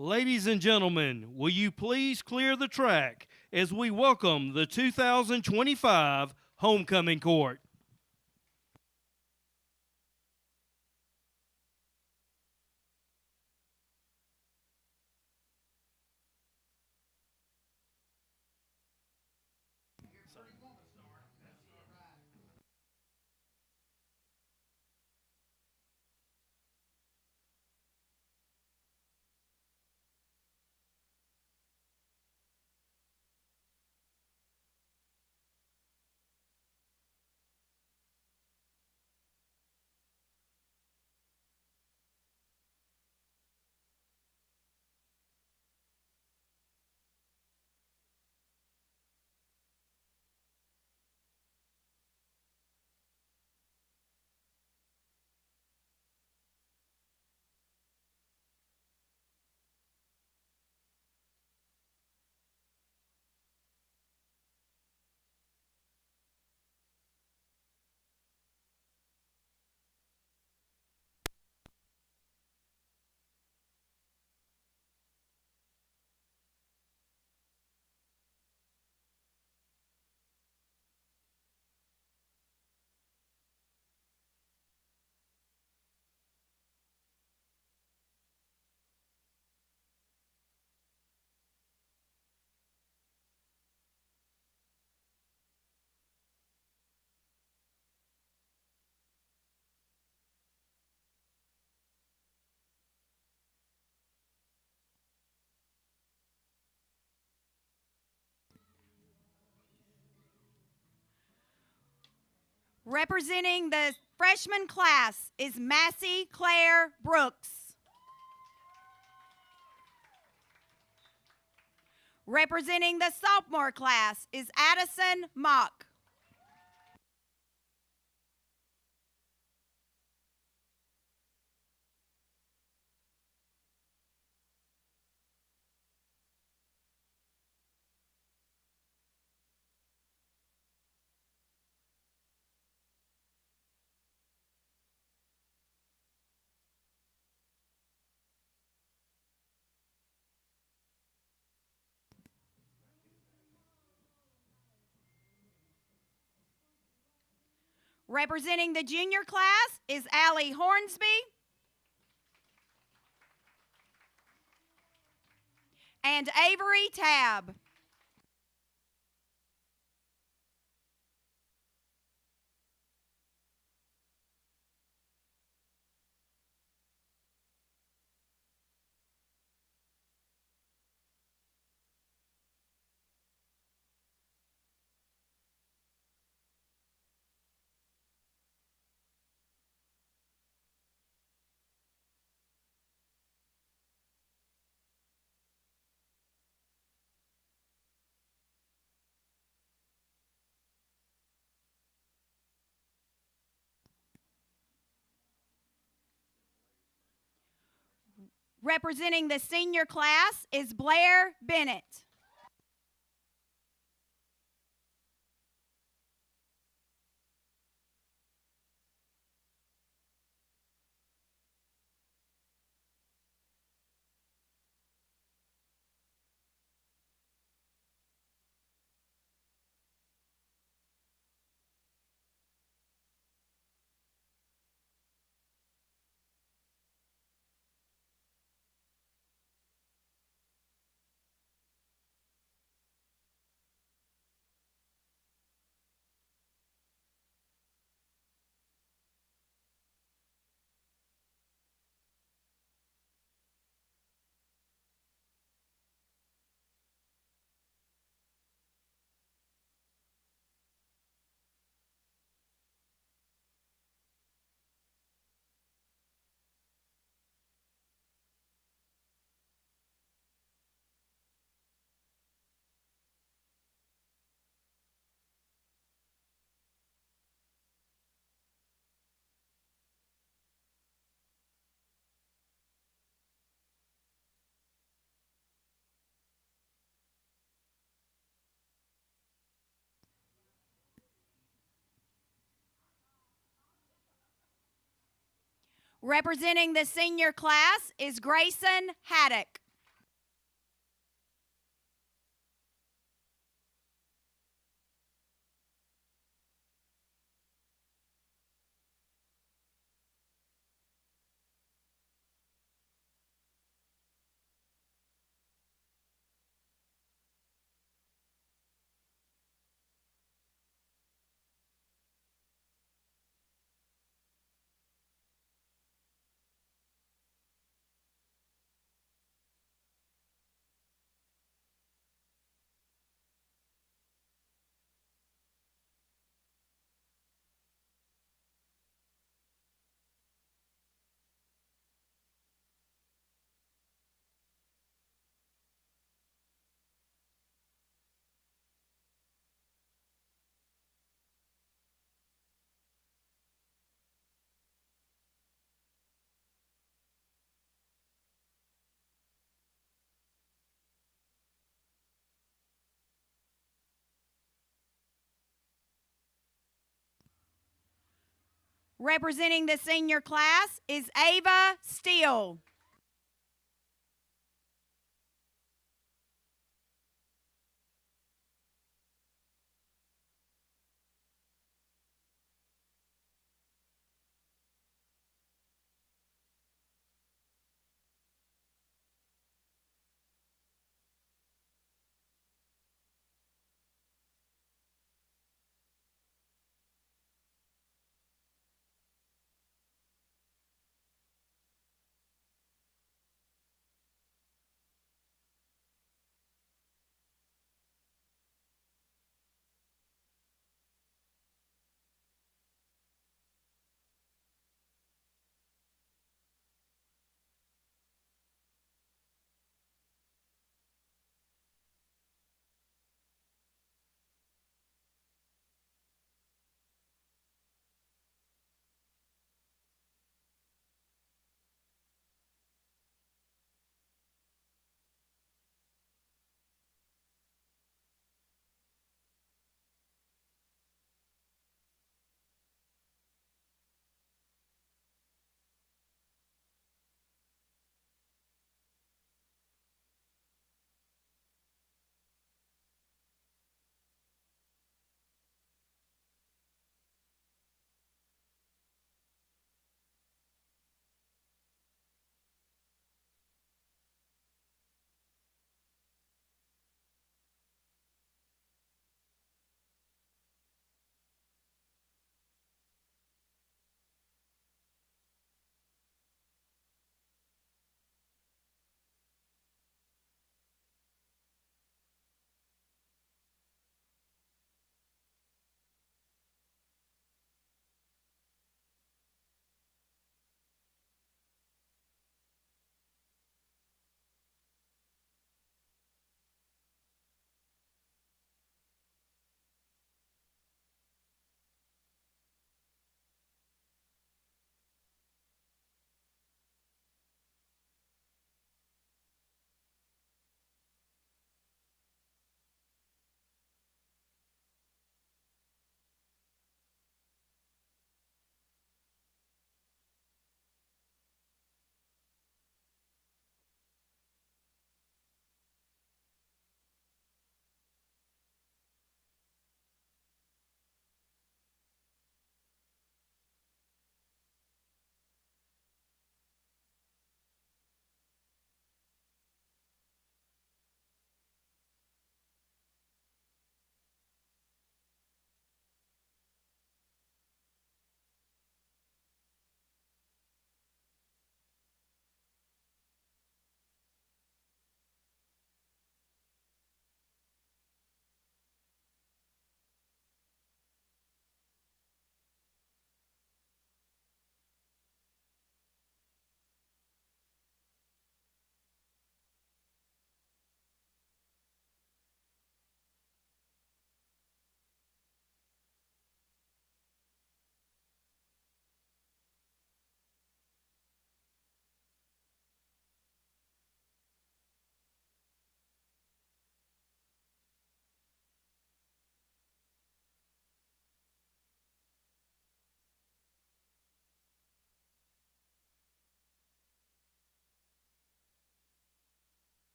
Ladies and gentlemen, will you please clear the track as we welcome the 2025 Homecoming Court. Representing the freshman class is Massey Claire Brooks. Representing the sophomore class is Addison Mock. Representing the junior class is Allie Hornsby. And Avery Tabb. Representing the senior class is Blair Bennett. Representing the senior class is Grayson Haddock. Representing the senior class is Ava Steele.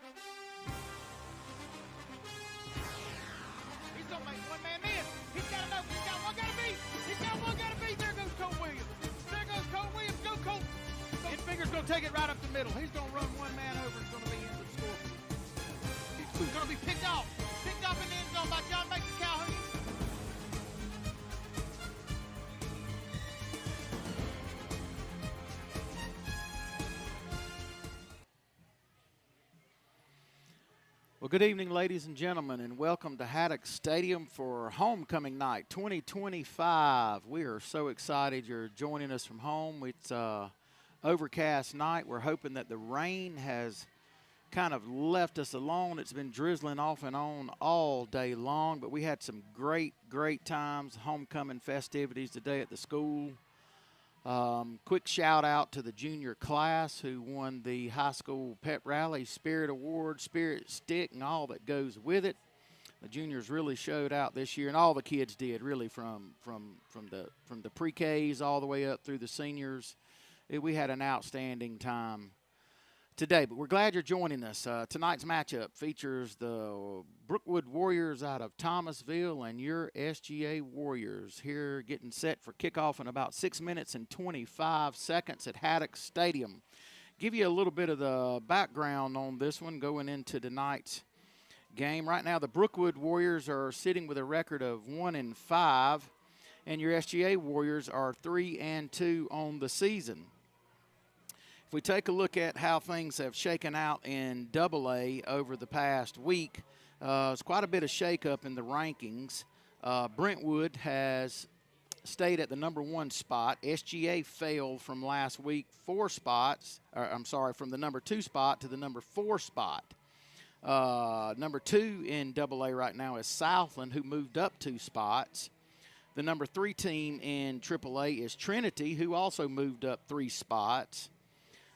He's gonna make one man miss. He's got him open. He's got one gotta beat. He's got one gotta beat. There goes Cole Williams. There goes Cole Williams. Go Cole. And Finger's gonna take it right up the middle. He's gonna run one man over. It's gonna be into the score. He's gonna be picked off. Picked off in the end zone by John Baker Calhoun. Well, good evening, ladies and gentlemen, and welcome to Haddock Stadium for Homecoming Night 2025. We are so excited you're joining us from home. It's an overcast night. We're hoping that the rain has kind of left us alone. It's been drizzling off and on all day long, but we had some great times, homecoming festivities today at the school. Quick shout out to the junior class who won the high school pep rally, Spirit Award, Spirit Stick, and all that goes with it. The juniors really showed out this year, and all the kids did, really, from the pre-Ks all the way up through the seniors. We had an outstanding time today, but we're glad you're joining us. Tonight's matchup features the Brookwood Warriors out of Thomasville and your SGA Warriors here getting set for kickoff in about 6 minutes and 25 seconds at Haddock Stadium. Give you a little bit of the background on this one going into tonight's game. Right now, the Brookwood Warriors are sitting with a record of 1-5, and your SGA Warriors are 3-2 on the season. If we take a look at how things have shaken out in AA over the past week, it's quite a bit of shakeup in the rankings. Brentwood has stayed at the number 1 spot. SGA failed from last week 4 spots, from the number 2 spot to the number 4 spot. Number 2 in AA right now is Southland, who moved up 2 spots. The number 3 team in AAA is Trinity, who also moved up 3 spots.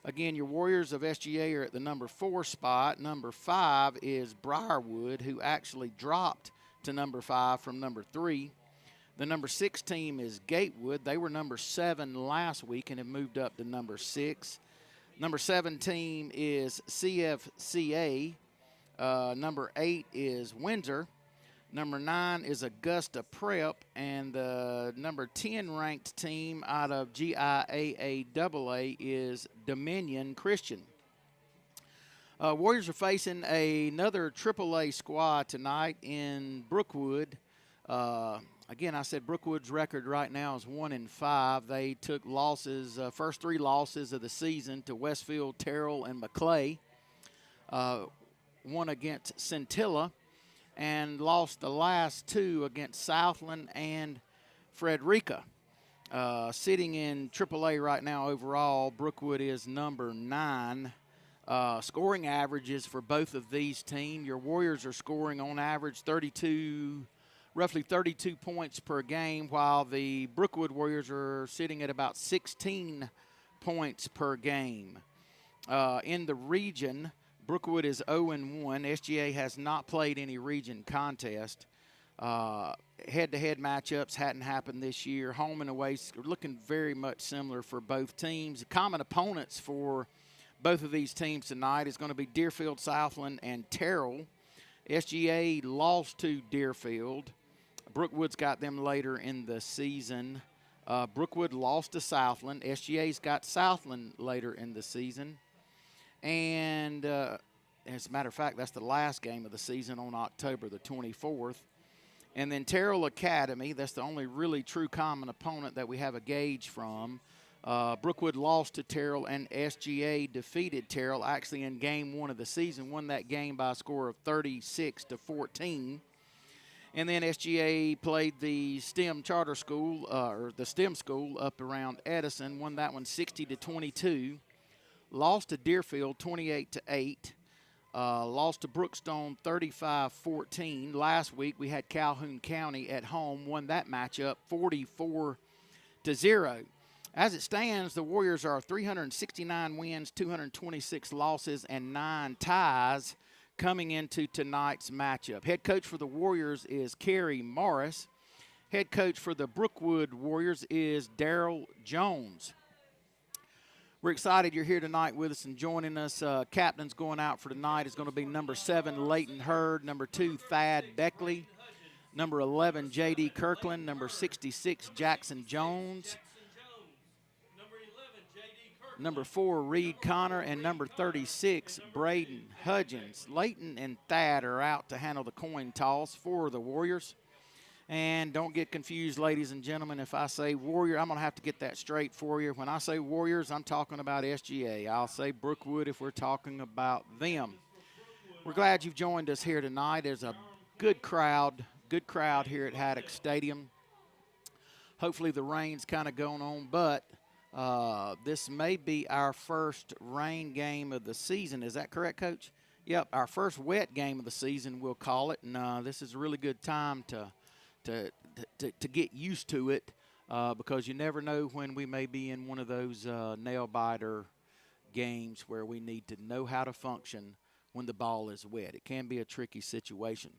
Again, your Warriors of SGA are at the number 4 spot. Number 5 is Briarwood, who actually dropped to number 5 from number 3. The number 6 team is Gatewood. They were number 7 last week and have moved up to number 6. Number 7 team is CFCA. Number 8 is Windsor. Number 9 is Augusta Prep, and the number 10 ranked team out of GIAAAA is Dominion Christian. Warriors are facing another AAA squad tonight in Brookwood. Again, I said Brookwood's record right now is 1-5. They took losses, first 3 losses of the season to Westfield, Terrell, and McClay. One against Scintilla, and lost the last 2 against Southland and Frederica. Sitting in AAA right now overall, Brookwood is number 9. Scoring averages for both of these teams. Your Warriors are scoring on average roughly 32 points per game, while the Brookwood Warriors are sitting at about 16 points per game. In the region, Brookwood is 0-1. SGA has not played any region contest. Head-to-head matchups hadn't happened this year. Home and away are looking very much similar for both teams. Common opponents for both of these teams tonight is going to be Deerfield, Southland, and Terrell. SGA lost to Deerfield. Brookwood's got them later in the season. Brookwood lost to Southland. SGA's got Southland later in the season. And as a matter of fact, that's the last game of the season on October the 24th. And then Terrell Academy, that's the only really true common opponent that we have a gauge from. Brookwood lost to Terrell, and SGA defeated Terrell actually in game 1 of the season, won that game by a score of 36-14. And then SGA played the STEM charter school, or the STEM school up around Edison, won that one 60-22. Lost to Deerfield 28-8. Lost to Brookstone 35-14. Last week we had Calhoun County at home, won that matchup 44-0. As it stands, the Warriors are 369 wins, 226 losses, and 9 ties coming into tonight's matchup. Head coach for the Warriors is Kerry Morris. Head coach for the Brookwood Warriors is Daryl Jones. We're excited you're here tonight with us and joining us. Captains going out for tonight is going to be number 7, Leighton Hurd, number 2, Thad Beckley, number 11, J.D. Kirkland, number 66, Jackson Jones, number 4, Reed Connor, and number 36, Braden Hudgens. Leighton and Thad are out to handle the coin toss for the Warriors. And don't get confused, ladies and gentlemen. If I say Warrior, I'm going to have to get that straight for you. When I say Warriors, I'm talking about SGA. I'll say Brookwood if we're talking about them. We're glad you've joined us here tonight. There's a good crowd here at Haddock Stadium. Hopefully the rain's kind of going on, but this may be our first rain game of the season. Is that correct, Coach? Yep, our first wet game of the season, we'll call it. And this is a really good time to get used to it because you never know when we may be in one of those nail-biter games where we need to know how to function when the ball is wet. It can be a tricky situation.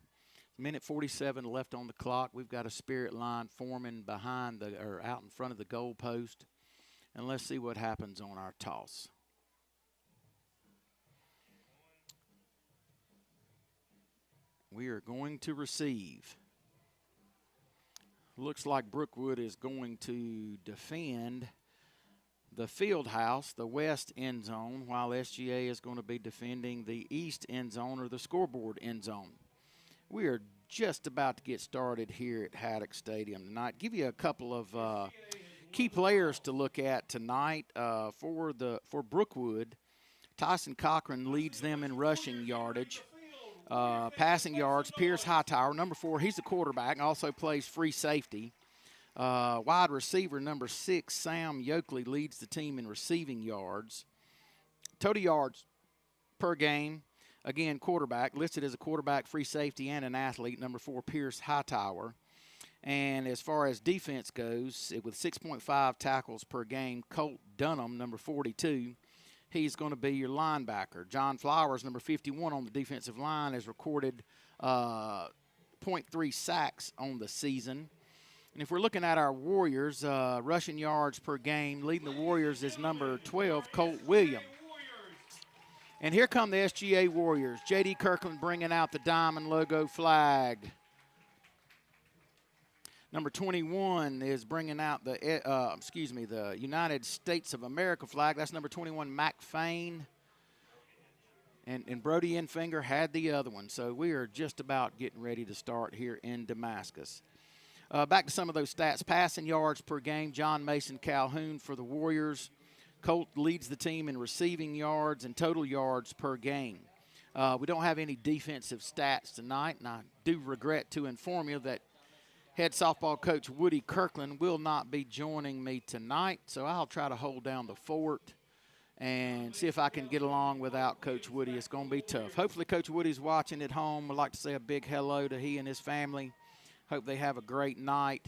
Minute 47 left on the clock. We've got a spirit line forming out in front of the goal post. And let's see what happens on our toss. We are going to receive. Looks like Brookwood is going to defend the field house, the west end zone, while SGA is going to be defending the east end zone or the scoreboard end zone. We are just about to get started here at Haddock Stadium tonight. Give you a couple of key players to look at tonight for Brookwood. Tyson Cochran leads them in rushing yardage. Passing yards, Pierce Hightower, number 4, he's the quarterback and also plays free safety. Wide receiver, number 6, Sam Yoakley, leads the team in receiving yards. Total yards per game, again, quarterback, listed as a quarterback, free safety, and an athlete, number 4, Pierce Hightower. And as far as defense goes, with 6.5 tackles per game, Colt Dunham, number 42, he's going to be your linebacker. John Flowers, number 51 on the defensive line, has recorded 0.3 sacks on the season. And if we're looking at our Warriors, rushing yards per game, leading the Warriors is number 12, Colt Williams. And here come the SGA Warriors. J.D. Kirkland bringing out the diamond logo flag. Number 21 is bringing out the United States of America flag. That's number 21, Mac Fain. And Brody Enfinger had the other one. So we are just about getting ready to start here in Damascus. Back to some of those stats. Passing yards per game, John Mason Calhoun for the Warriors. Colt leads the team in receiving yards and total yards per game. We don't have any defensive stats tonight, and I do regret to inform you that head softball coach Woody Kirkland will not be joining me tonight, so I'll try to hold down the fort and see if I can get along without Coach Woody. It's going to be tough. Hopefully Coach Woody's watching at home. I'd like to say a big hello to he and his family. Hope they have a great night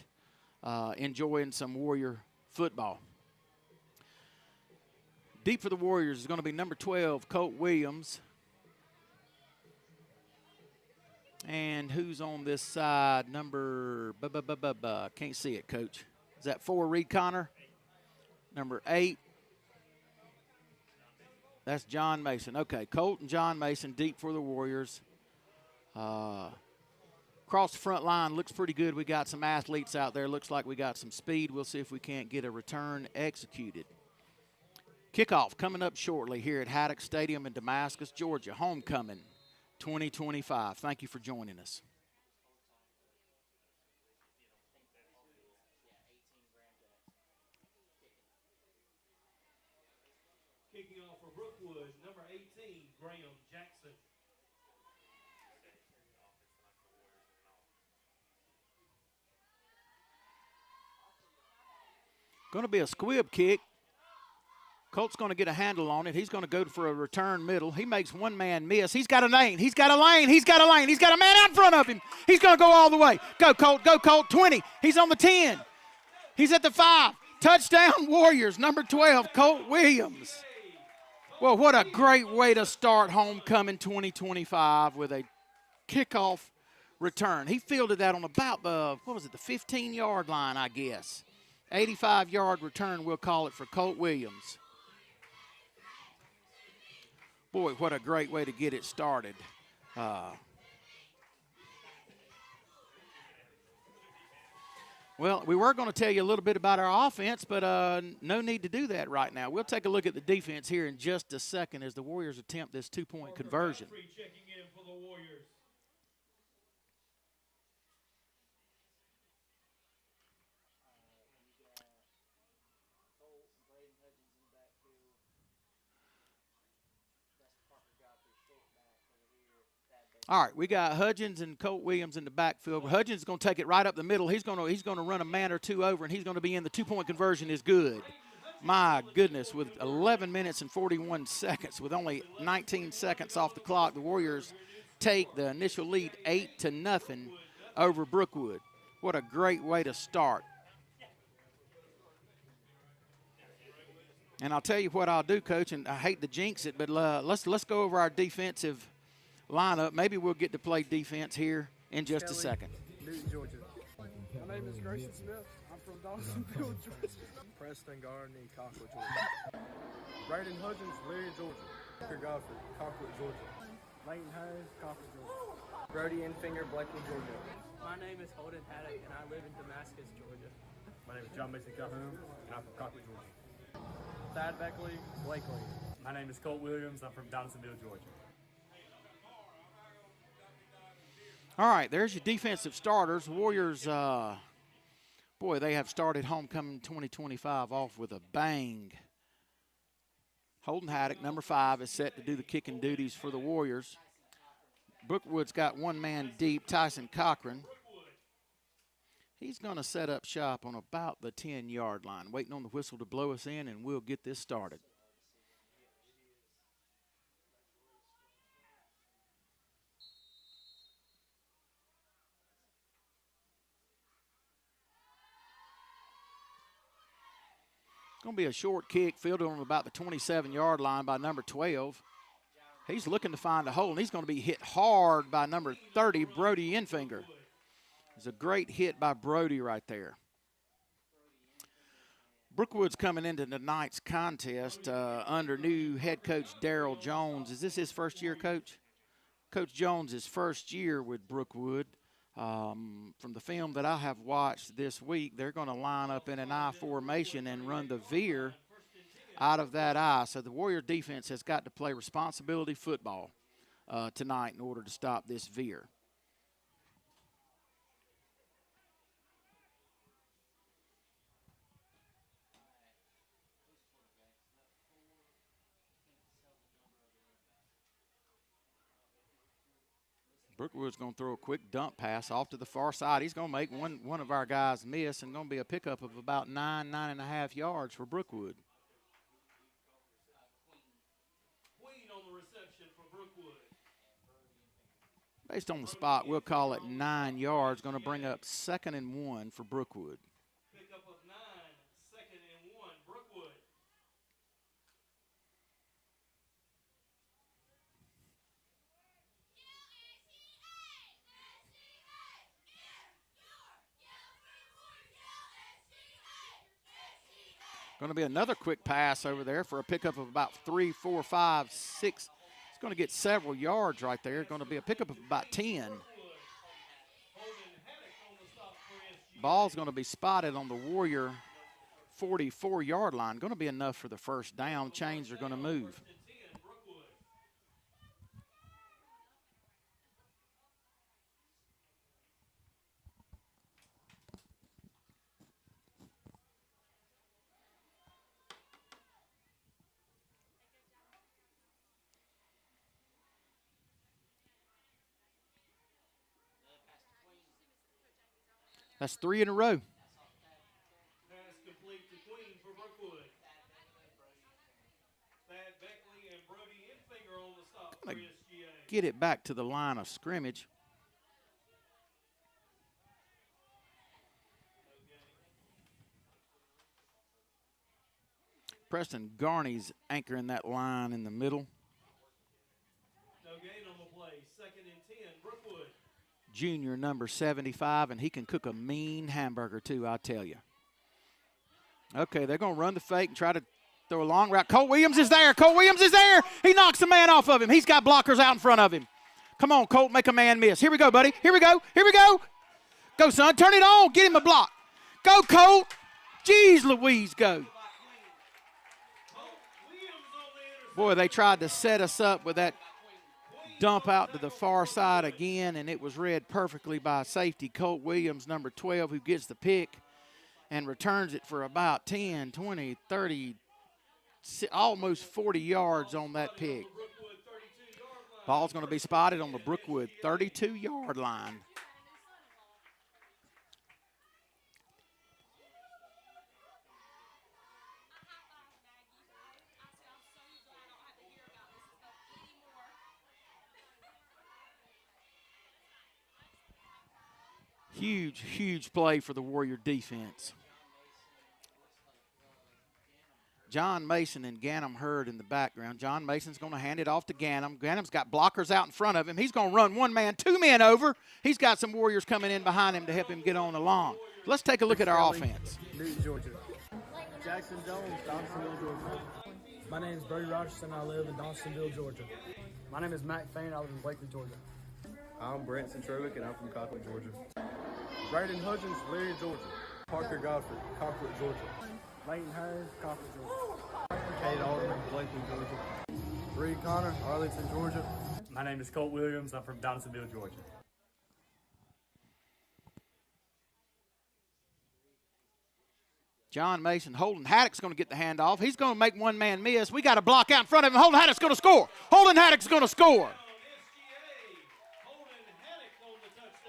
enjoying some Warrior football. Deep for the Warriors is going to be number 12, Colt Williams. And who's on this side? Number, can't see it, Coach. Is that 4, Reed Connor? Number 8. That's John Mason. Okay, Colt and John Mason deep for the Warriors. Across the front line looks pretty good. We got some athletes out there. Looks like we got some speed. We'll see if we can't get a return executed. Kickoff coming up shortly here at Haddock Stadium in Damascus, Georgia. Homecoming 2025. Thank you for joining us. Kicking off for Brookwood, number 18, Graham Jackson. Going to be a squib kick. Colt's going to get a handle on it. He's going to go for a return middle. He makes one man miss. He's got a lane. He's got a lane. He's got a lane. He's got a man out in front of him. He's going to go all the way. Go, Colt. Go, Colt. 20. He's on the 10. He's at the 5. Touchdown, Warriors. Number 12, Colt Williams. Well, what a great way to start homecoming 2025 with a kickoff return. He fielded that on about the 15-yard line, I guess. 85-yard return, we'll call it, for Colt Williams. Boy, what a great way to get it started. Well, we were going to tell you a little bit about our offense, but no need to do that right now. We'll take a look at the defense here in just a second as the Warriors attempt this two-point conversion. Checking in for the Warriors. All right, we got Hudgens and Colt Williams in the backfield. Hudgens is going to take it right up the middle. He's going to run a man or two over, and he's going to be in. The two-point conversion is good. My goodness, with 11 minutes and 41 seconds, with only 19 seconds off the clock, the Warriors take the initial lead 8-0 over Brookwood. What a great way to start. And I'll tell you what I'll do, Coach, and I hate to jinx it, but let's go over our defensive lineup. Maybe we'll get to play defense here in just a second. Newton, Georgia. My name is Grayson Smith. I'm from Dawsonville, Georgia. Preston Gardner, Concord, Georgia. Braden Hudgens, Leary, Georgia. Peter Godfrey, Concord, Georgia. Leighton Hayes, Concord, Georgia. Brody Enfinger, Blakeland, Georgia. My name is Holden Haddock, and I live in Damascus, Georgia. My name is John Mason Calhoun, and I'm from Concord, Georgia. Thad Beckley, Blakely. My name is Colt Williams. I'm from Donaldsonville, Georgia. All right, there's your defensive starters. Warriors, boy, they have started homecoming 2025 off with a bang. Holden Haddock, number 5, is set to do the kicking duties for the Warriors. Brookwood's got one man deep, Tyson Cochran. He's going to set up shop on about the 10-yard line, waiting on the whistle to blow us in, and we'll get this started. Going to be a short kick, fielded on about the 27-yard line by number 12. He's looking to find a hole, and he's going to be hit hard by number 30, Brody Enfinger. It's a great hit by Brody right there. Brookwood's coming into tonight's contest under new head coach Daryl Jones. Is this his first year, Coach? Coach Jones' his first year with Brookwood. From the film that I have watched this week, they're going to line up in an I formation and run the veer out of that I. So the Warrior defense has got to play responsibility football tonight in order to stop this veer. Brookwood's going to throw a quick dump pass off to the far side. He's going to make one of our guys miss, and going to be a pickup of about 9.5 yards for Brookwood. Queen on the reception for Brookwood. Based on the spot, we'll call it 9 yards. Going to bring up 2nd and 1 for Brookwood. Pickup of 9, 2nd and 1, Brookwood. Going to be another quick pass over there for a pickup of about 3, 4, 5, 6. It's going to get several yards right there. Going to be a pickup of about 10. Ball's going to be spotted on the Warrior 44-yard line. Going to be enough for the first down. Chains are going to move. That's 3 in a row. Pass complete to Queen for Brookwood. Thad Beckley and Brody Enfinger on the stop for SGA. Get it back to the line of scrimmage. Preston Garney's anchoring that line in the middle. No gain on the play. 2nd and 10, Brookwood. Junior number 75, and he can cook a mean hamburger too, I'll tell you. Okay, they're going to run the fake and try to Throw a long route. Colt Williams is there. Colt Williams is there. He knocks the man off of him. He's got blockers out in front of him. Come on, Colt, make a man miss. Here we go, buddy. Here we go. Here we go. Go, son. Turn it on. Get him a block. Go, Colt. Jeez Louise, go. Boy, they tried to set us up with that dump out to the far side again, and it was read perfectly by safety Colt Williams, number 12, who gets the pick and returns it for about 10, 20, 30, almost 40 yards on that pick. Ball's going to be spotted on the Brookwood 32-yard line. Huge, huge play for the Warrior defense. John Mason and Ganem Hurd in the background. John Mason's going to hand it off to Ganem. Ganem's got blockers out in front of him. He's going to run one man, two men over. He's got some Warriors coming in behind him to help him get on the lawn. Let's take a look at our offense. Newton, Georgia. Jackson Jones, Donsonville, Georgia. My name is Brody Rogerson. I live in Donsonville, Georgia. My name is Matt Fain. I live in Blakely, Georgia. I'm Branson Trowick, and I'm from Colquitt, Georgia. Braden Hudgens, Larry, Georgia. Parker Godfrey, Colquitt, Georgia. Leighton Harris, Colquitt, Georgia. Kate Alderman, Blakely, Georgia. Reed Connor, Arlington, Georgia. My name is Colt Williams. I'm from Donaldsonville, Georgia. John Mason, Holden Haddock's going to get the handoff. He's going to make one man miss. We got a block out in front of him. Holden Haddock's going to score. Holden Haddock's going to score.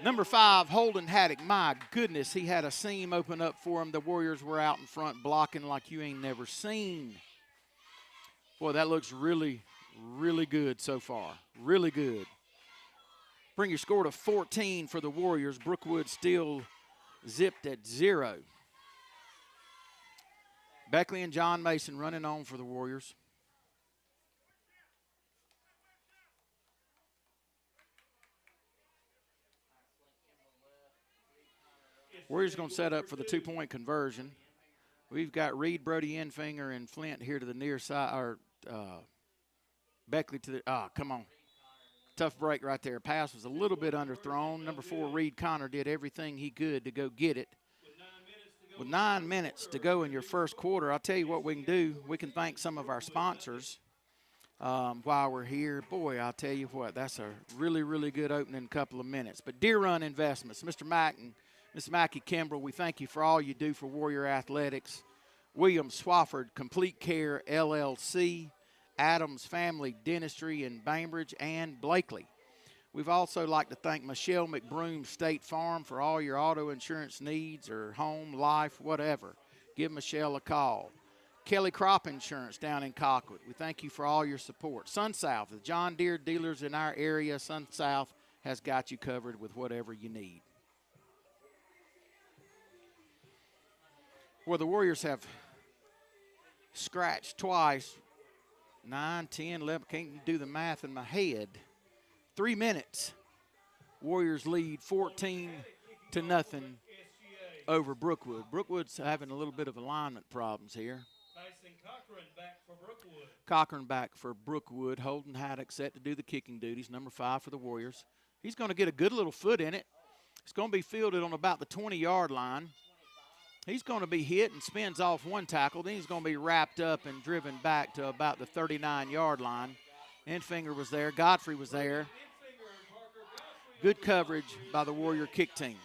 Number 5, Holden Haddock. My goodness, he had a seam open up for him. The Warriors were out in front blocking like you ain't never seen. Boy, that looks really, really good so far. Really good. Bring your score to 14 for the Warriors. Brookwood still zipped at 0. Beckley and John Mason running on for the Warriors. Warriors going to set up for the two-point conversion. We've got Reed, Brody, Enfinger, and Flint here to the near side, or Beckley to the, come on. Tough break right there. Pass was a little bit underthrown. Number 4, Reed Connor, did everything he could to go get it. With 9 minutes to go in your first quarter, I'll tell you what we can do. We can thank some of our sponsors while we're here. Boy, I'll tell you what, that's a really, really good opening couple of minutes. But Deer Run Investments, Mr. Mack and Ms. Mackie Kimbrell, we thank you for all you do for Warrior Athletics. William Swafford, Complete Care, LLC. Adams Family Dentistry in Bainbridge and Blakely. We've also like to thank Michelle McBroom State Farm for all your auto insurance needs or home, life, whatever. Give Michelle a call. Kelly Crop Insurance down in Colquitt. We thank you for all your support. SunSouth, the John Deere dealers in our area, SunSouth has got you covered with whatever you need. Well, the Warriors have scratched twice. 9, 10, 11, can't do the math in my head. 3 minutes. Warriors lead 14-0 over Brookwood. Brookwood's having a little bit of alignment problems here. Cochran back for Brookwood. Cochran back for Brookwood. Holden Haddock set to do the kicking duties, number 5 for the Warriors. He's going to get a good little foot in it. It's going to be fielded on about the 20-yard line. He's going to be hit and spins off one tackle. Then he's going to be wrapped up and driven back to about the 39-yard line. Enfinger was there. Godfrey was there. Good coverage by the Warrior kick team.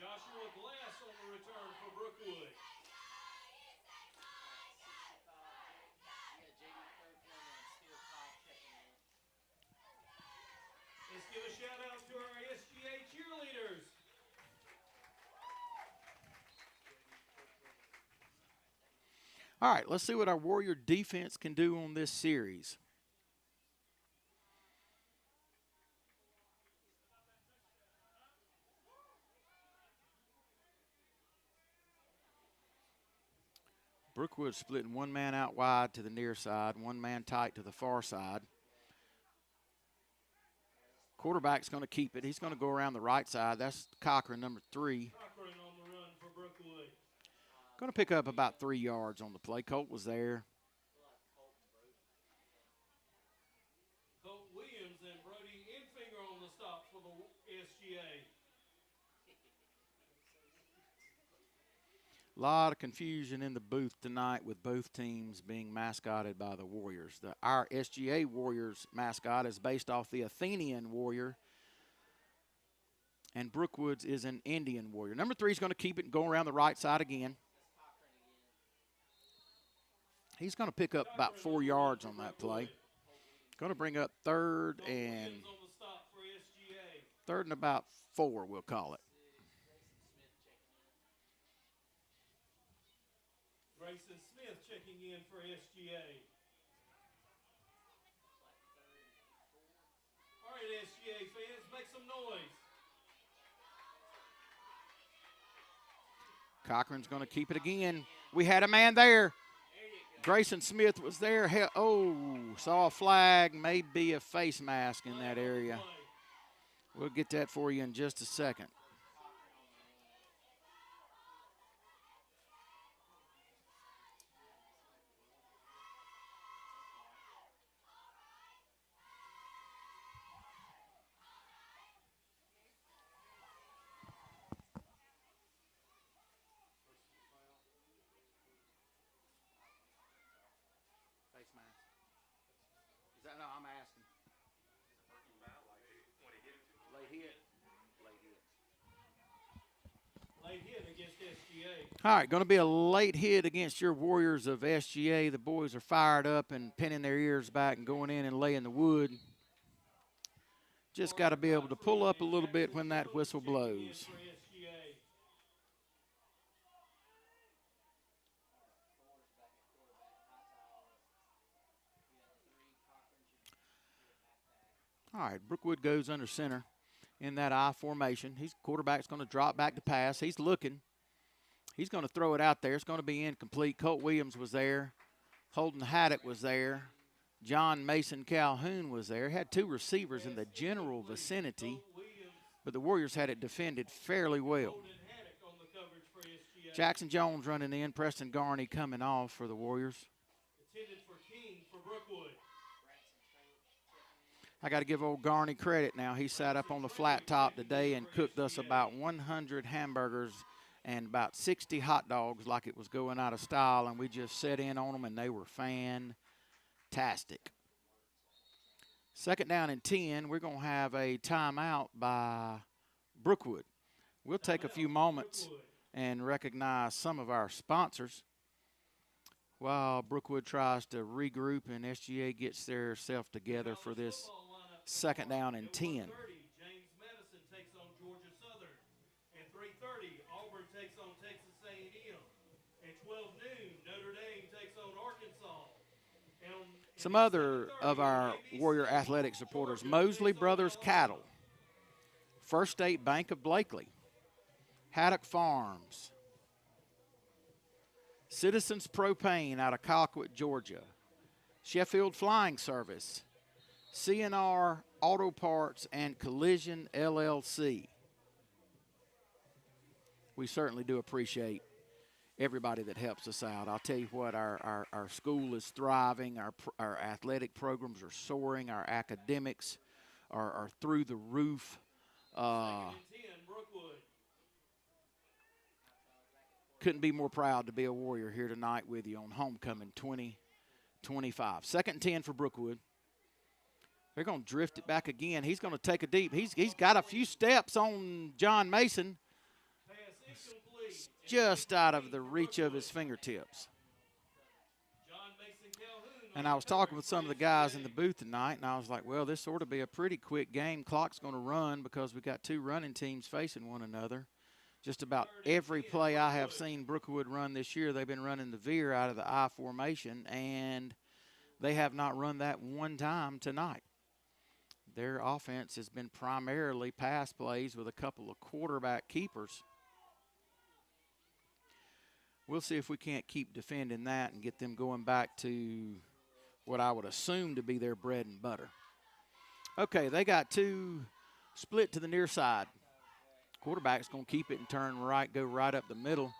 Joshua Glass on the return for Brookwood. Let's give a shout out to our SGA cheerleaders. All right, let's see what our Warrior defense can do on this series. Brookwood splitting one man out wide to the near side, one man tight to the far side. Quarterback's going to keep it. He's going to go around the right side. That's Cochran, number 3. Cochran on the run for Brookwood. Going to pick up about 3 yards on the play. Colt was there. Colt Williams and Brody Infinger on the stop for the SGA. A lot of confusion in the booth tonight with both teams being mascoted by the Warriors. Our SGA Warriors mascot is based off the Athenian Warrior, and Brookwood's is an Indian Warrior. Number 3 is going to keep it and go around the right side again. He's going to pick up about 4 yards on that play. Going to bring up third and about 4, we'll call it. Grayson Smith checking in for SGA. All right, SGA fans, make some noise. Cochran's going to keep it again. We had a man there. Grayson Smith was there. Saw a flag, maybe a face mask in that area. We'll get that for you in just a second. No, I'm asking. Late hit against SGA. All right, going to be a late hit against your Warriors of SGA. The boys are fired up and pinning their ears back and going in and laying the wood. Just got to be able to pull up a little bit when that whistle blows. All right, Brookwood goes under center in that I formation. Quarterback's going to drop back to pass. He's looking. He's going to throw it out there. It's going to be incomplete. Colt Williams was there. Holden Haddock was there. John Mason Calhoun was there. Had 2 receivers in the general vicinity, but the Warriors had it defended fairly well. Jackson Jones running in. Preston Garney coming off for the Warriors. I got to give old Garney credit now. He sat up on the flat top today and cooked us about 100 hamburgers and about 60 hot dogs like it was going out of style, and we just set in on them, and they were fantastic. 2nd down and 10. We're going to have a timeout by Brookwood. We'll take a few moments and recognize some of our sponsors while Brookwood tries to regroup and SGA gets their self together for this 2nd down and 10. James Madison takes on Georgia Southern. At 3:30, Auburn takes on Texas A&M. At 12 noon, Notre Dame takes on Arkansas. Some other of our Warrior Athletic supporters: Mosley Brothers Cattle, First State Bank of Blakely, Haddock Farms, Citizens Propane out of Colquitt, Georgia, Sheffield Flying Service, CNR Auto Parts and Collision LLC. We certainly do appreciate everybody that helps us out. I'll tell you what, our school is thriving. Our athletic programs are soaring. Our academics are through the roof. Couldn't be more proud to be a Warrior here tonight with you on Homecoming 2025. 2nd and 10 for Brookwood. They're going to drift it back again. He's going to take a deep. He's got a few steps on John Mason. It's just out of the reach of his fingertips. And I was talking with some of the guys in the booth tonight, and I was like, well, this ought to be a pretty quick game. Clock's going to run because we've got 2 running teams facing one another. Just about every play I have seen Brookwood run this year, they've been running the veer out of the I formation, and they have not run that one time tonight. Their offense has been primarily pass plays with a couple of quarterback keepers. We'll see if we can't keep defending that and get them going back to what I would assume to be their bread and butter. Okay, they got 2 split to the near side. Quarterback's going to keep it and turn right, go right up the middle.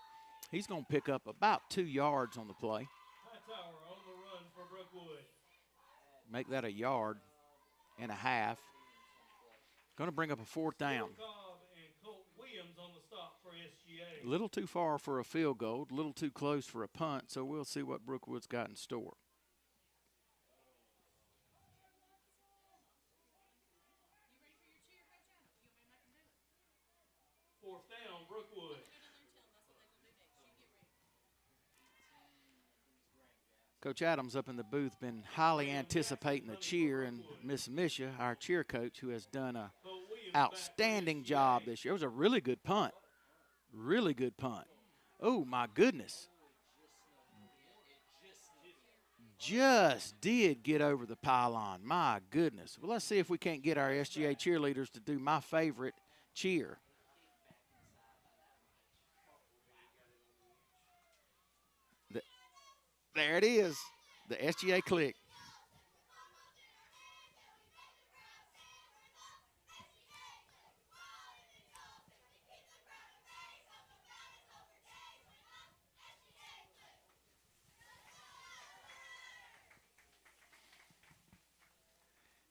He's going to pick up about 2 yards on the play. Hightower on the run for Brookwood. Make that a 1.5 yards. Going to bring up a 4th down. Cobb and Colt Williams on the stop for SGA. A little too far for a field goal, a little too close for a punt, so we'll see what Brookwood's got in store. Fourth down, Brookwood. Coach Adams up in the booth been highly anticipating the cheer, and Miss Misha, our cheer coach, who has done a outstanding job this year. It was a really good punt. Really good punt. Oh, my goodness. Just did get over the pylon. My goodness. Well, let's see if we can't get our SGA cheerleaders to do my favorite cheer. There it is, the SGA click.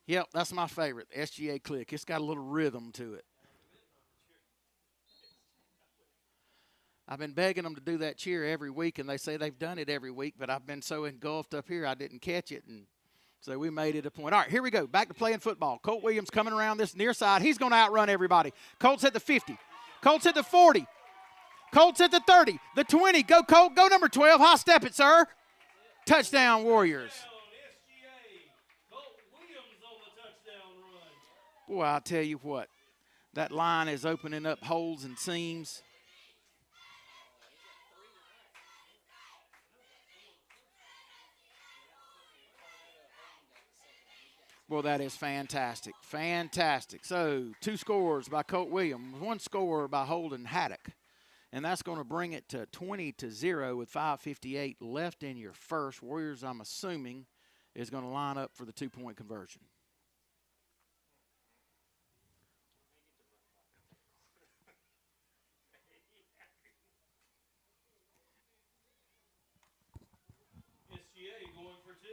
Yep, that's my favorite, SGA click. It's got a little rhythm to it. I've been begging them to do that cheer every week, and they say they've done it every week, but I've been so engulfed up here I didn't catch it, and so we made it a point. All right, here we go. Back to playing football. Colt Williams coming around this near side. He's going to outrun everybody. Colt's at the 50. Colt's at the 40. Colt's at the 30. The 20. Go, Colt. Go, number 12. High step it, sir. Touchdown, Warriors. Boy, I'll tell you what. That line is opening up holes and seams. Well, that is fantastic. Fantastic. So 2 scores by Colt Williams, 1 score by Holden Haddock. And that's going to bring it to 20-0 with 5:58 left in your first. Warriors, I'm assuming, is going to line up for the 2-point conversion. SGA going for 2.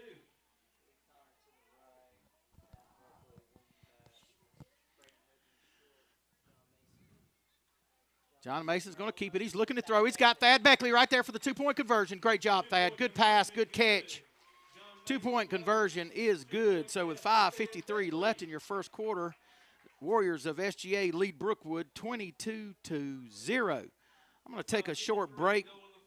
John Mason's going to keep it. He's looking to throw. He's got Thad Beckley right there for the 2-point conversion. Great job, Thad. Good pass, good catch. 2-point conversion is good. So with 5:53 left in your first quarter, Warriors of SGA lead Brookwood 22-0. I'm going to take a short break.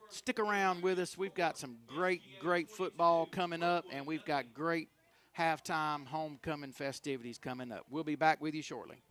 Stick around with us. We've got some great, great football coming up, and we've got great halftime homecoming festivities coming up. We'll be back with you shortly.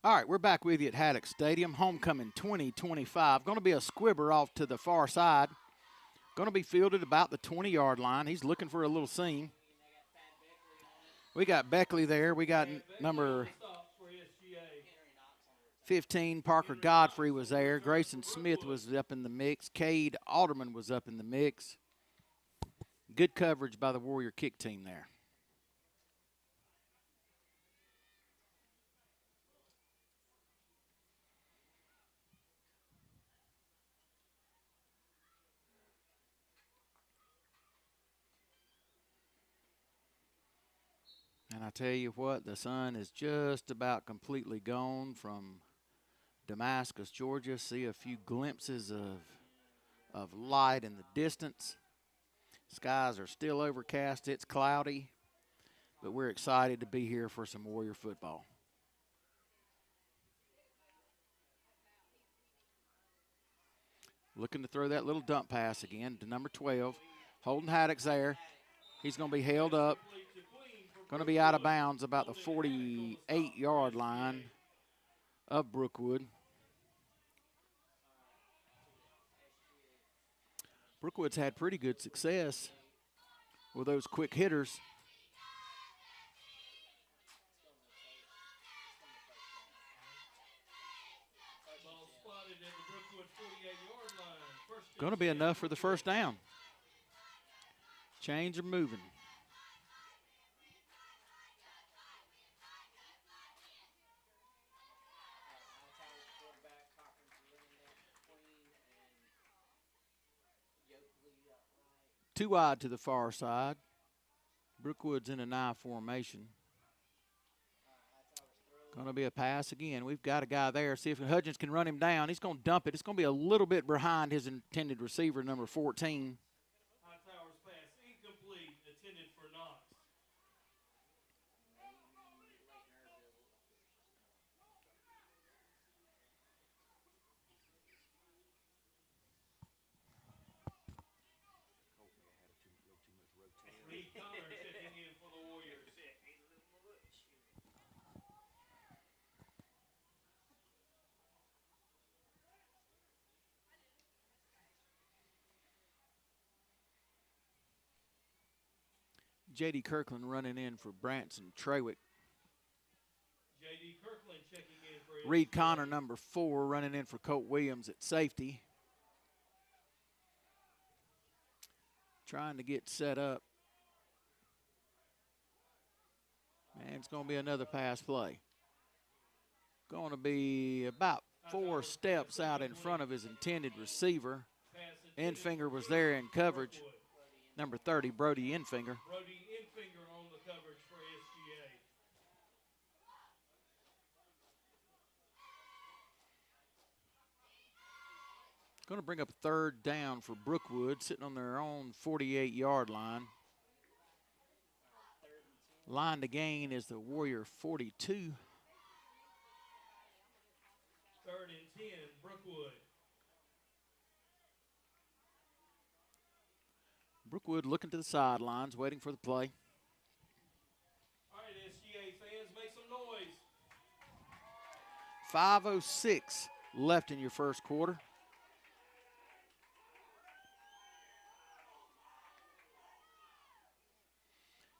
All right, we're back with you at Haddock Stadium. Homecoming 2025. Going to be a squibber off to the far side. Going to be fielded about the 20-yard line. He's looking for a little seam. We got Beckley there. We got number 15, Parker Godfrey was there. Grayson Smith was up in the mix. Cade Alderman was up in the mix. Good coverage by the Warrior kick team there. And I tell you what, the sun is just about completely gone from Damascus, Georgia. See a few glimpses of light in the distance. Skies are still overcast. It's cloudy. but we're excited to be here for some Warrior football. Looking to throw that little dump pass again to number 12. Holden Haddock's there. He's going to be held up. Going to be out of bounds about the 48-yard line of Brookwood. Brookwood's had pretty good success with those quick hitters. Going to be enough for the first down. Chains are moving. Two wide to the far side. Brookwood's in an I formation. Going to be a pass again. We've got a guy there. See if Hudgens can run him down. He's going to dump it. It's going to be a little bit behind his intended receiver, number 14. Hightower's pass incomplete, intended for Knox. Reed Connor checking in for the Warriors. J.D. Kirkland running in for Branson Trawick. J.D. Kirkland checking in for Reed Connor, number 4, running in for Colt Williams at safety. Trying to get set up. And it's going to be another pass play. Going to be about 4 steps out in front of his intended receiver. Enfinger was there in coverage. Number 30, Brody Enfinger. Brody Enfinger on the coverage for SGA. Going to bring up a third down for Brookwood, sitting on their own 48-yard line. Line to gain is the Warrior 42. 3rd and 10, Brookwood. Brookwood looking to the sidelines, waiting for the play. All right, SGA fans, make some noise. 5:06 left in your first quarter.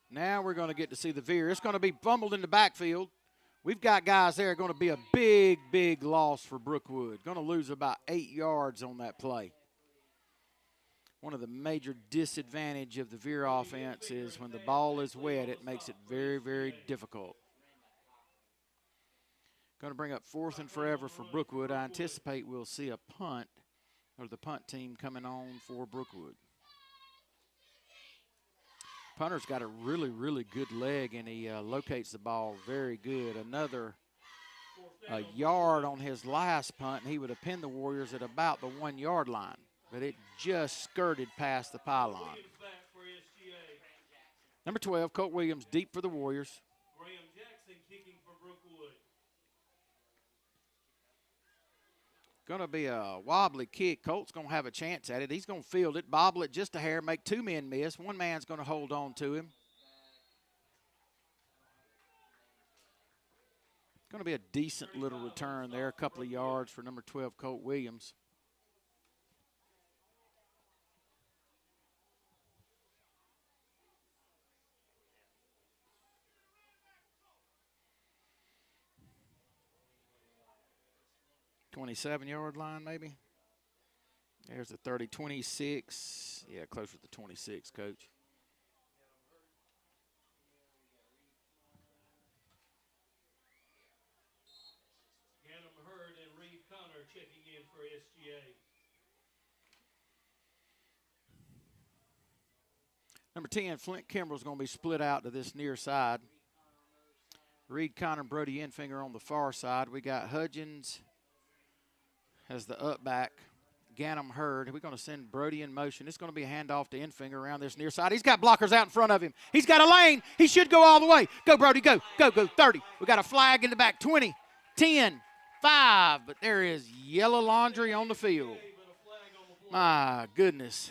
Now we're going to get to see the veer. It's going to be fumbled in the backfield. We've got guys there going to be a big, big loss for Brookwood. Going to lose about 8 yards on that play. One of the major disadvantage of the veer offense is when the ball is wet, it makes it very, very difficult. Going to bring up 4th and forever for Brookwood. I anticipate we'll see a punt, or the punt team coming on for Brookwood. Punter's got a really, really good leg, and he locates the ball very good. Another yard on his last punt, and he would have pinned the Warriors at about the 1-yard line. But it just skirted past the pylon. Number 12, Colt Williams, deep for the Warriors. Graham Jackson kicking for Brookwood. Going to be a wobbly kick. Colt's going to have a chance at it. He's going to field it, bobble it just a hair, make 2 men miss. 1 man's going to hold on to him. Going to be a decent little return there, a couple of yards for number 12, Colt Williams. $27-yard line, maybe. There's the 30, 26. Yeah, closer to 26, Coach. Ganem Hurd and Reed Connor checking in for SGA. Number 10, Flint Kimbrell's going to be split out to this near side. Reed Connor and Brody Enfinger on the far side. We got Hudgens as the up back. Ganem Hurd. We're going to send Brody in motion. It's going to be a handoff to Enfinger around this near side. He's got blockers out in front of him. He's got a lane. He should go all the way. Go, Brody, go, go, go, 30. We got a flag in the back, 20, 10, 5. But there is yellow laundry on the field. My goodness.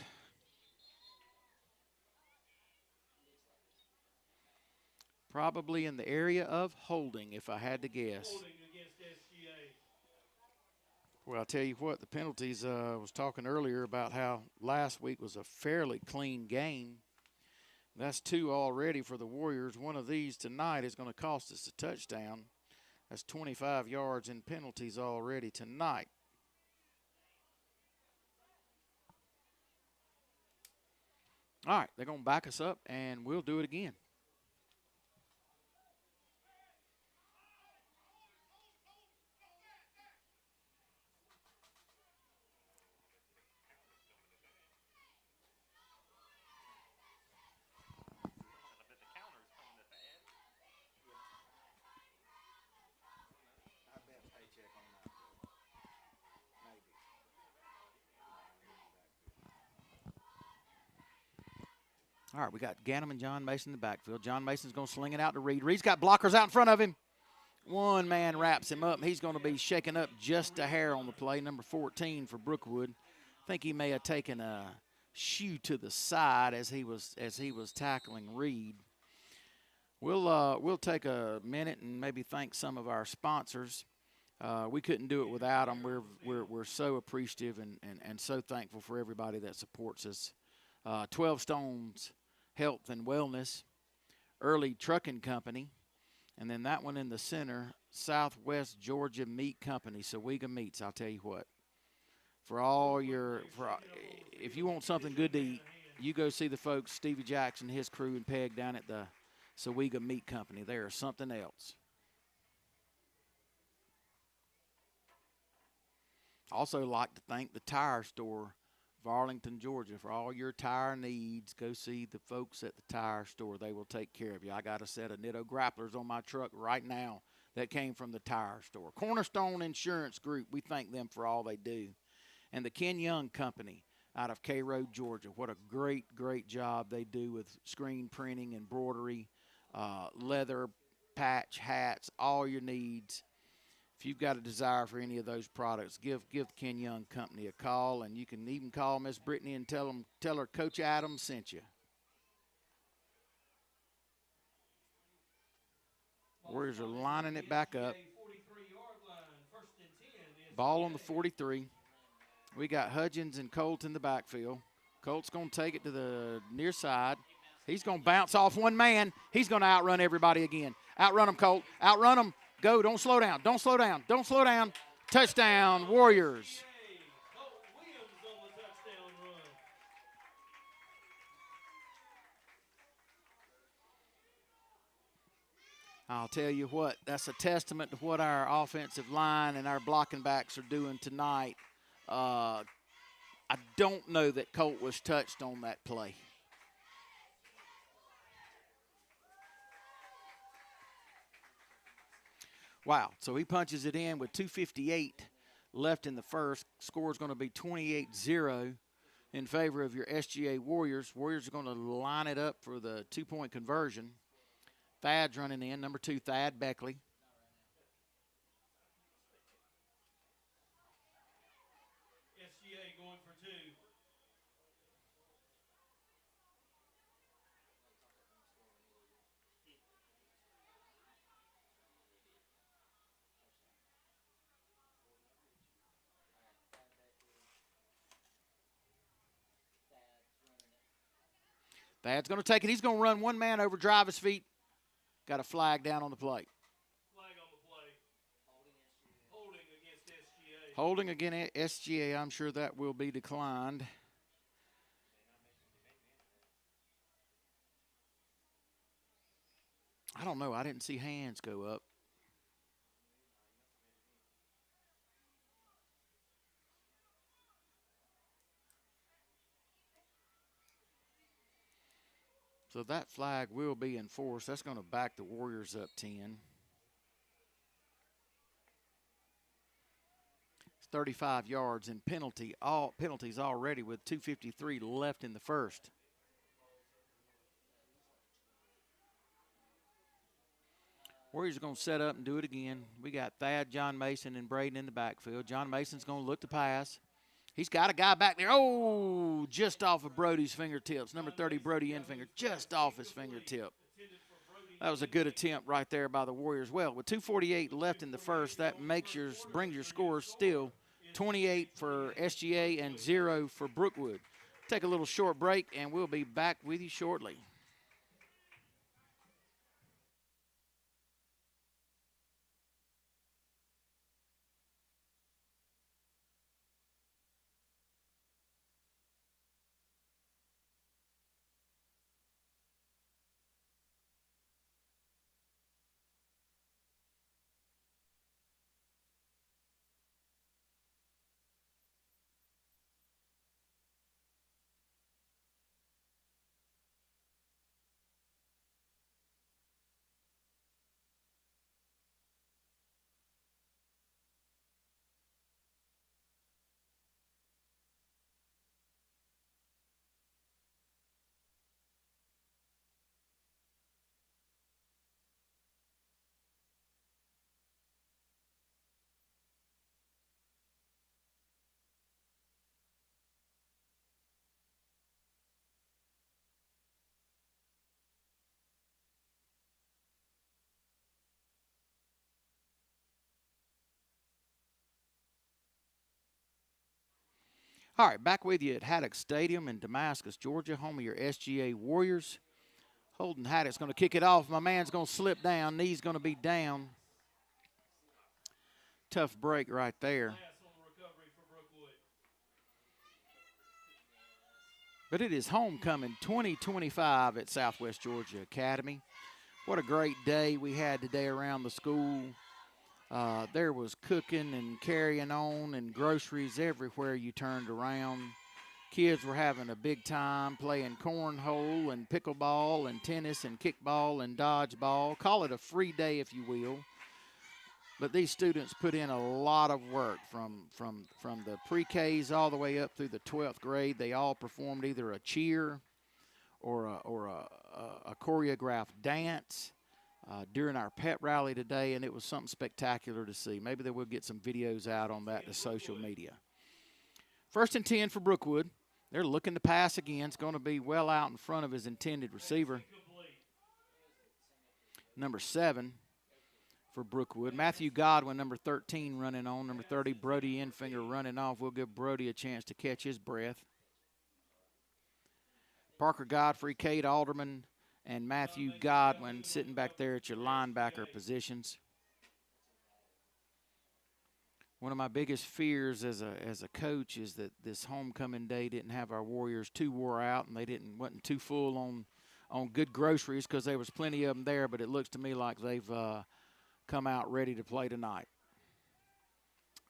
Probably in the area of holding, if I had to guess. Holding against SGA. Well, I'll tell you what, the penalties, was talking earlier about how last week was a fairly clean game. That's 2 already for the Warriors. One of these tonight is going to cost us a touchdown. That's 25 yards in penalties already tonight. All right, they're going to back us up, and we'll do it again. All right, we got Ganem and John Mason in the backfield. John Mason's going to sling it out to Reed. Reed's got blockers out in front of him. One man wraps him up. He's going to be shaken up just a hair on the play, number 14 for Brookwood. I think he may have taken a shoe to the side as he was tackling Reed. We'll take a minute and maybe thank some of our sponsors. We couldn't do it without them. We're so appreciative and so thankful for everybody that supports us. 12 Stones Health and Wellness, Early Trucking Company, and then that one in the center, Southwest Georgia Meat Company, Sawega Meats. I'll tell you what, if you want something good to eat, you go see the folks, Stevie Jackson, his crew, and Peg down at the Sawega Meat Company. They are something else. Also like to thank the tire store of Arlington, Georgia, for all your tire needs. Go see the folks at the tire store. They will take care of you. I got a set of Nitto grapplers on my truck right now that came from the tire store. Cornerstone Insurance Group, we thank them for all they do. And the Ken Young Company out of K Road, Georgia. What a great, great job they do with screen printing, embroidery, leather, patch, hats, all your needs. If you've got a desire for any of those products, give the Ken Young Company a call, and you can even call Miss Brittany and tell her Coach Adams sent you. Warriors are lining it back up. Ball on the 43. We got Hudgens and Colt in the backfield. Colt's going to take it to the near side. He's going to bounce off one man. He's going to outrun everybody again. Outrun him, Colt. Outrun him. Go. Don't slow down. Don't slow down. Don't slow down. Touchdown, Warriors. I'll tell you what, that's a testament to what our offensive line and our blocking backs are doing tonight. I don't know that Colt was touched on that play. Wow, so he punches it in with 2:58 left in the first. Score is going to be 28-0 in favor of your SGA Warriors. Warriors are going to line it up for the two-point conversion. Thad's running in, number 2, Thad Beckley. SGA going for 2. Thad's going to take it. He's going to run one man over, drive his feet. Got a flag down on the play. Flag on the play. Holding against SGA. Holding against SGA. I'm sure that will be declined. I don't know. I didn't see hands go up. So that flag will be enforced. That's going to back the Warriors up 10. 35 yards in penalties already with 2:53 left in the first. Warriors are going to set up and do it again. We got Thad, John Mason, and Braden in the backfield. John Mason's going to look to pass. He's got a guy back there. Oh, just off of Brody's fingertips. Number 30, Brody Enfinger, just off his fingertip. That was a good attempt right there by the Warriors. Well, with 2:48 left in the first, that brings your scores still 28 for SGA and 0 for Brookwood. Take a little short break, and we'll be back with you shortly. All right, back with you at Haddock Stadium in Damascus, Georgia, home of your SGA Warriors. Holden Haddock's going to kick it off. My man's going to slip down. Knee's going to be down. Tough break right there. But it is homecoming 2025 at Southwest Georgia Academy. What a great day we had today around the school. There was cooking and carrying on and groceries everywhere you turned around. Kids were having a big time playing cornhole and pickleball and tennis and kickball and dodgeball. Call it a free day if you will. But these students put in a lot of work from the pre-Ks all the way up through the 12th grade. They all performed either a cheer or a choreographed dance during our pet rally today, and it was something spectacular to see. Maybe they will get some videos out on that to social media. 1st and 10 for Brookwood. They're looking to pass again. It's going to be well out in front of his intended receiver. Number 7 for Brookwood. Matthew Godwin, number 13, running on. Number 30, Brody Enfinger running off. We'll give Brody a chance to catch his breath. Parker Godfrey, Cade Alderman, and Matthew Godwin sitting back there at your linebacker positions. One of my biggest fears as a coach is that this homecoming day didn't have our Warriors too wore out, and they wasn't too full on good groceries, because there was plenty of them there, but it looks to me like they've come out ready to play tonight.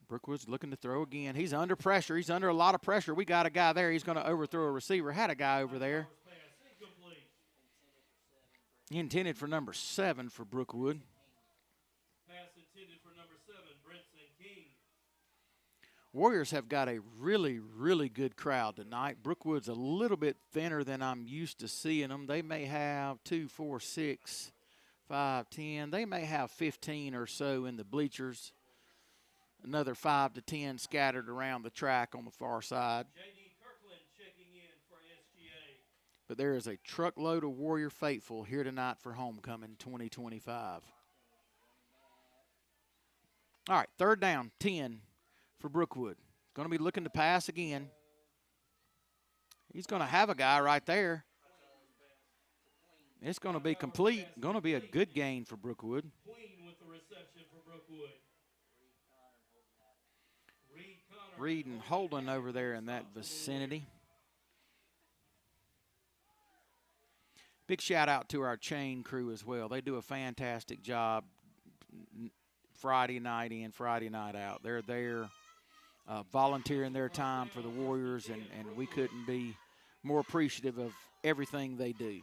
Brookwood's looking to throw again. He's under pressure. He's under a lot of pressure. We got a guy there. He's going to overthrow a receiver. Had a guy over there. Intended for number 7 for Brookwood. Pass intended for number 7, Brinson King. Warriors have got a really, really good crowd tonight. Brookwood's a little bit thinner than I'm used to seeing them. They may have 2, 4, 6, 5, 10. They may have 15 or so in the bleachers. Another 5 to 10 scattered around the track on the far side. J.D. Kirkland checking in for SGA. But there is a truckload of Warrior faithful here tonight for homecoming 2025. All right, 3rd down, 10 for Brookwood. Going to be looking to pass again. He's going to have a guy right there. It's going to be complete. Going to be a good gain for Brookwood. Queen with the reception for Brookwood. Reed and Holden over there in that vicinity. Big shout out to our chain crew as well. They do a fantastic job Friday night in, Friday night out. They're there volunteering their time for the Warriors, and we couldn't be more appreciative of everything they do.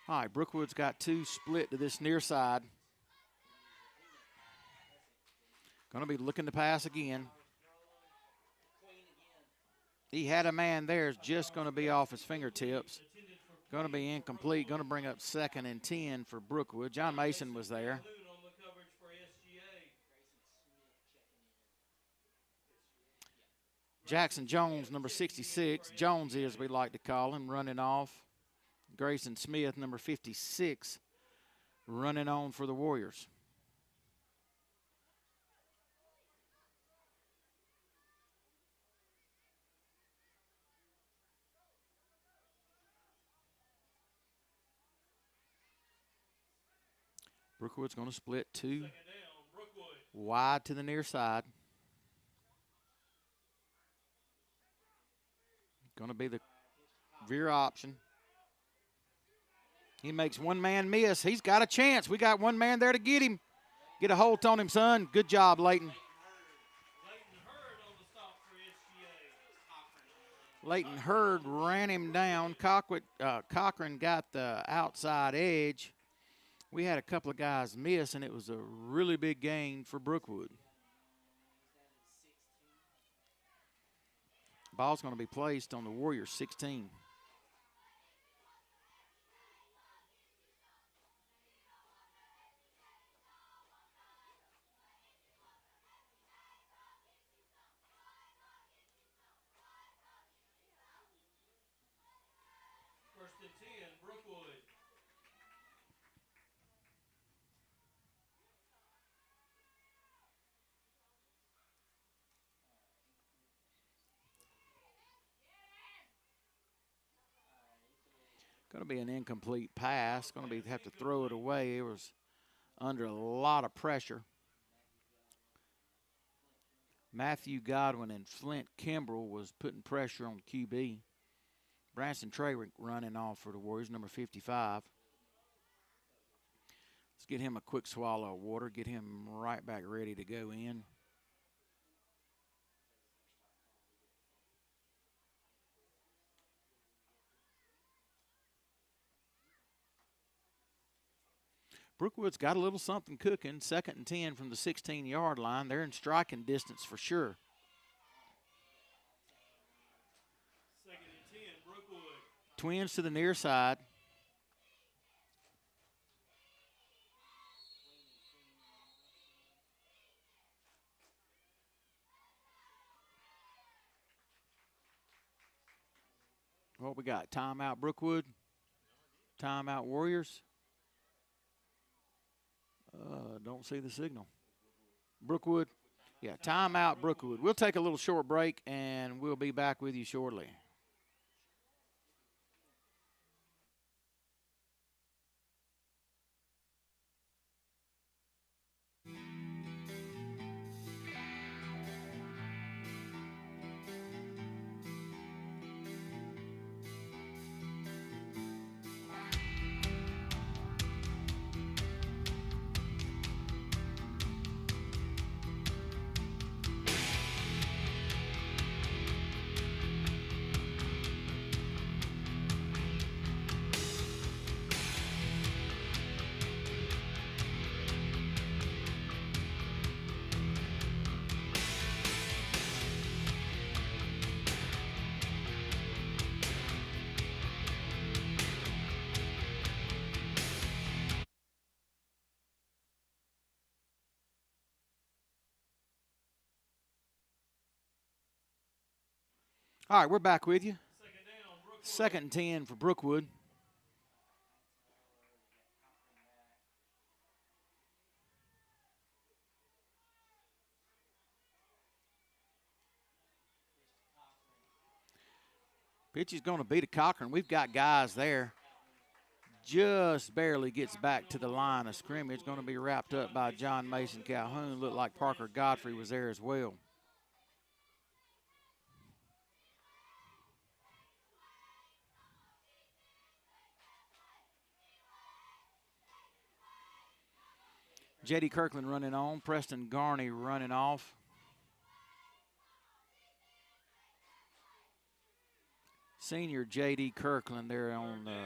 All right, Brookwood's got 2 split to this near side. Going to be looking to pass again. He had a man there, it's just going to be off his fingertips. Going to be incomplete. Going to bring up 2nd and 10 for Brookwood. John Mason was there. Jackson Jones, number 66. Jonesy, as we like to call him, running off. Grayson Smith, number 56, running on for the Warriors. Brookwood's going to split 2 wide to the near side. Going to be the veer option. He makes one man miss. He's got a chance. We got one man there to get him. Get a hold on him, son. Good job, Leighton. Leighton Hurd ran him down. Cochran got the outside edge. We had a couple of guys miss, and it was a really big gain for Brookwood. Ball's going to be placed on the Warriors 16. First and 10, Brookwood. Going to be an incomplete pass. Going to have to throw it away. It was under a lot of pressure. Matthew Godwin and Flint Kimbrell was putting pressure on QB. Branson Trayrick running off for the Warriors, number 55. Let's get him a quick swallow of water, get him right back ready to go in. Brookwood's got a little something cooking. 2nd and 10 from the 16-yard line. They're in striking distance for sure. 2nd and 10, Brookwood. Twins to the near side. What we got? Timeout Brookwood. Timeout Warriors. Don't see the signal. Brookwood. Yeah, timeout Brookwood. We'll take a little short break, and we'll be back with you shortly. All right, we're back with you. 2nd and 10 for Brookwood. Pitch is going to be to Cochran. We've got guys there. Just barely gets back to the line of scrimmage. Going to be wrapped up by John Mason Calhoun. Looked like Parker Godfrey was there as well. J.D. Kirkland running on. Preston Garney running off. Senior J.D. Kirkland there on the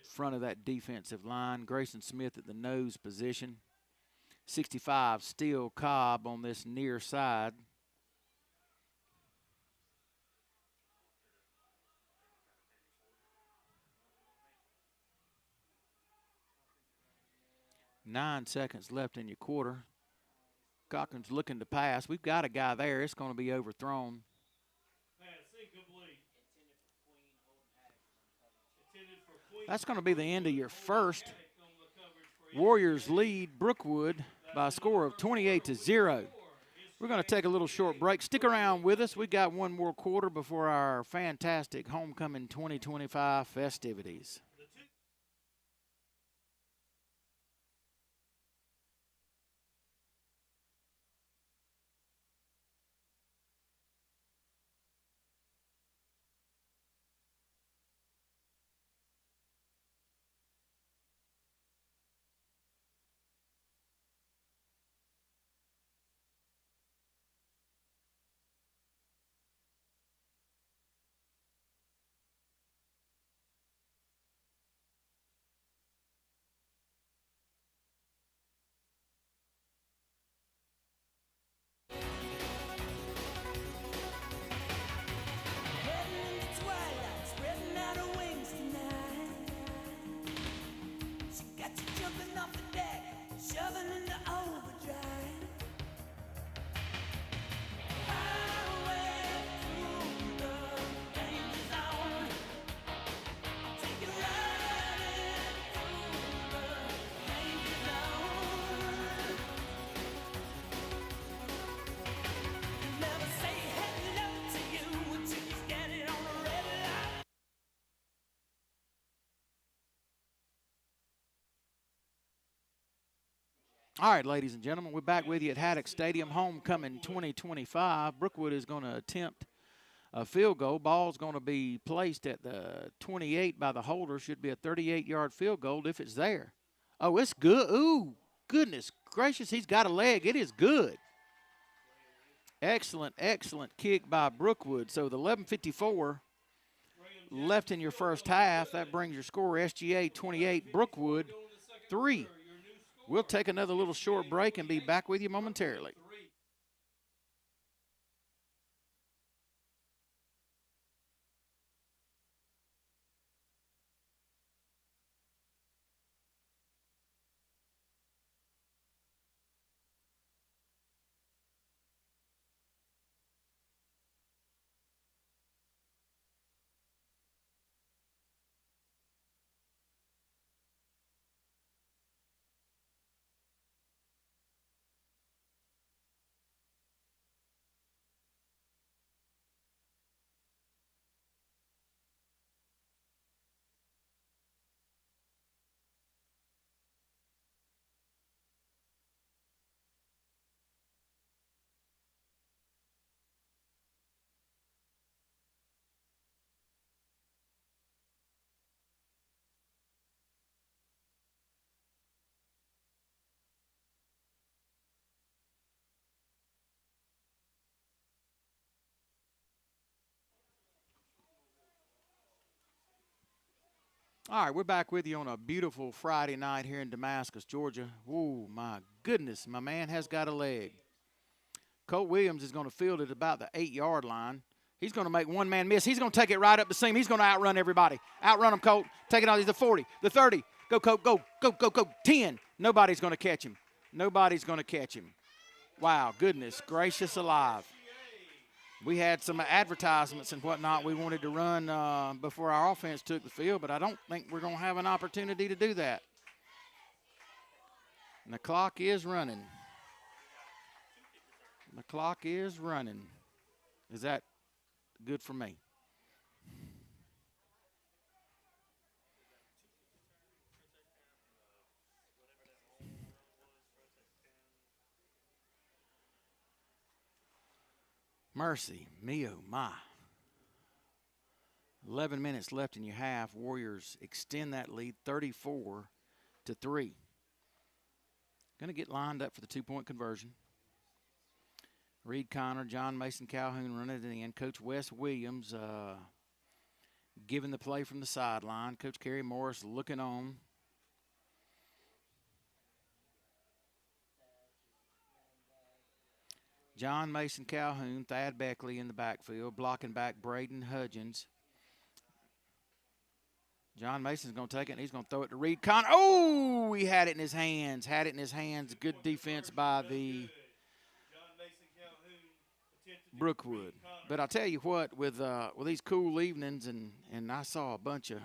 front of that defensive line. Grayson Smith at the nose position. 65 Steel Cobb on this near side. Nine seconds left in your quarter. Cochran's looking to pass. We've got a guy there. It's going to be overthrown. That's going to be the end of your first. Warriors lead Brookwood by a score of 28-0. We're going to take a little short break. Stick around with us. We've got one more quarter before our fantastic homecoming 2025 festivities. All right, ladies and gentlemen, we're back with you at Haddock Stadium, homecoming 2025. Brookwood is going to attempt a field goal. Ball's going to be placed at the 28 by the holder. Should be a 38-yard field goal if it's there. Oh, it's good. Ooh, goodness gracious, he's got a leg. It is good. Excellent, excellent kick by Brookwood. So the 11:54 left in your first half. That brings your score SGA 28, Brookwood 3. We'll take another little short break and be back with you momentarily. All right, we're back with you on a beautiful Friday night here in Damascus, Georgia. Whoa, my goodness, my man has got a leg. Colt Williams is going to field it about the 8-yard line. He's going to make one man miss. He's going to take it right up the seam. He's going to outrun everybody. Outrun him, Colt. Take it on. He's the 40, the 30. Go, Colt, go, go, go, go. 10. Nobody's going to catch him. Nobody's going to catch him. Wow, goodness gracious alive. We had some advertisements and whatnot we wanted to run before our offense took the field, but I don't think we're going to have an opportunity to do that. And the clock is running. The clock is running. Is that good for me? Mercy, me oh my. 11 minutes left in your half. Warriors extend that lead 34-3. Going to get lined up for the two-point conversion. Reed Connor, John Mason Calhoun running it in. Coach Wes Williams giving the play from the sideline. Coach Kerry Morris looking on. John Mason Calhoun, Thad Beckley in the backfield, blocking back Braden Hudgens. John Mason's going to take it, and he's going to throw it to Reed Connor. Oh, he had it in his hands. Good defense by the Brookwood. But I'll tell you what, with these cool evenings, and I saw a bunch of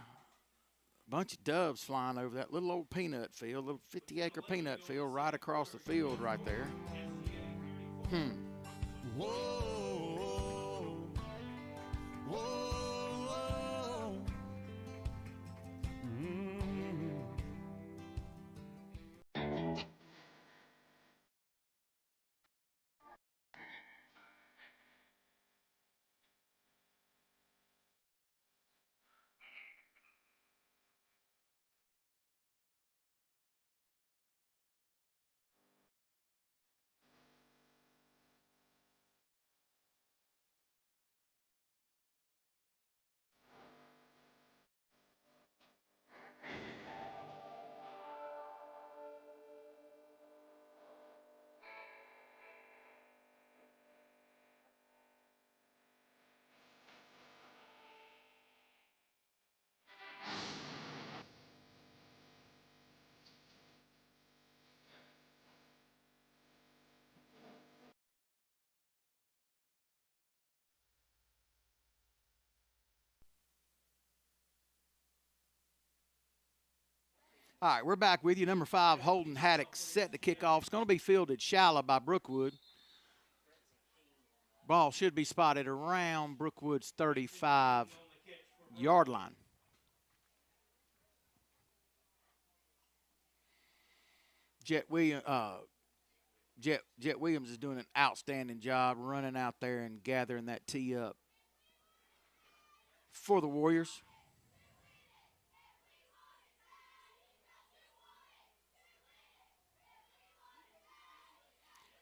doves flying over that little old peanut field, little 50-acre peanut field right across the field right there. Whoa, whoa, All right, we're back with you. Number 5, Holden Haddock, set to kick off. It's going to be fielded shallow by Brookwood. Ball should be spotted around Brookwood's 35-yard line. Jet Williams is doing an outstanding job running out there and gathering that tee up for the Warriors.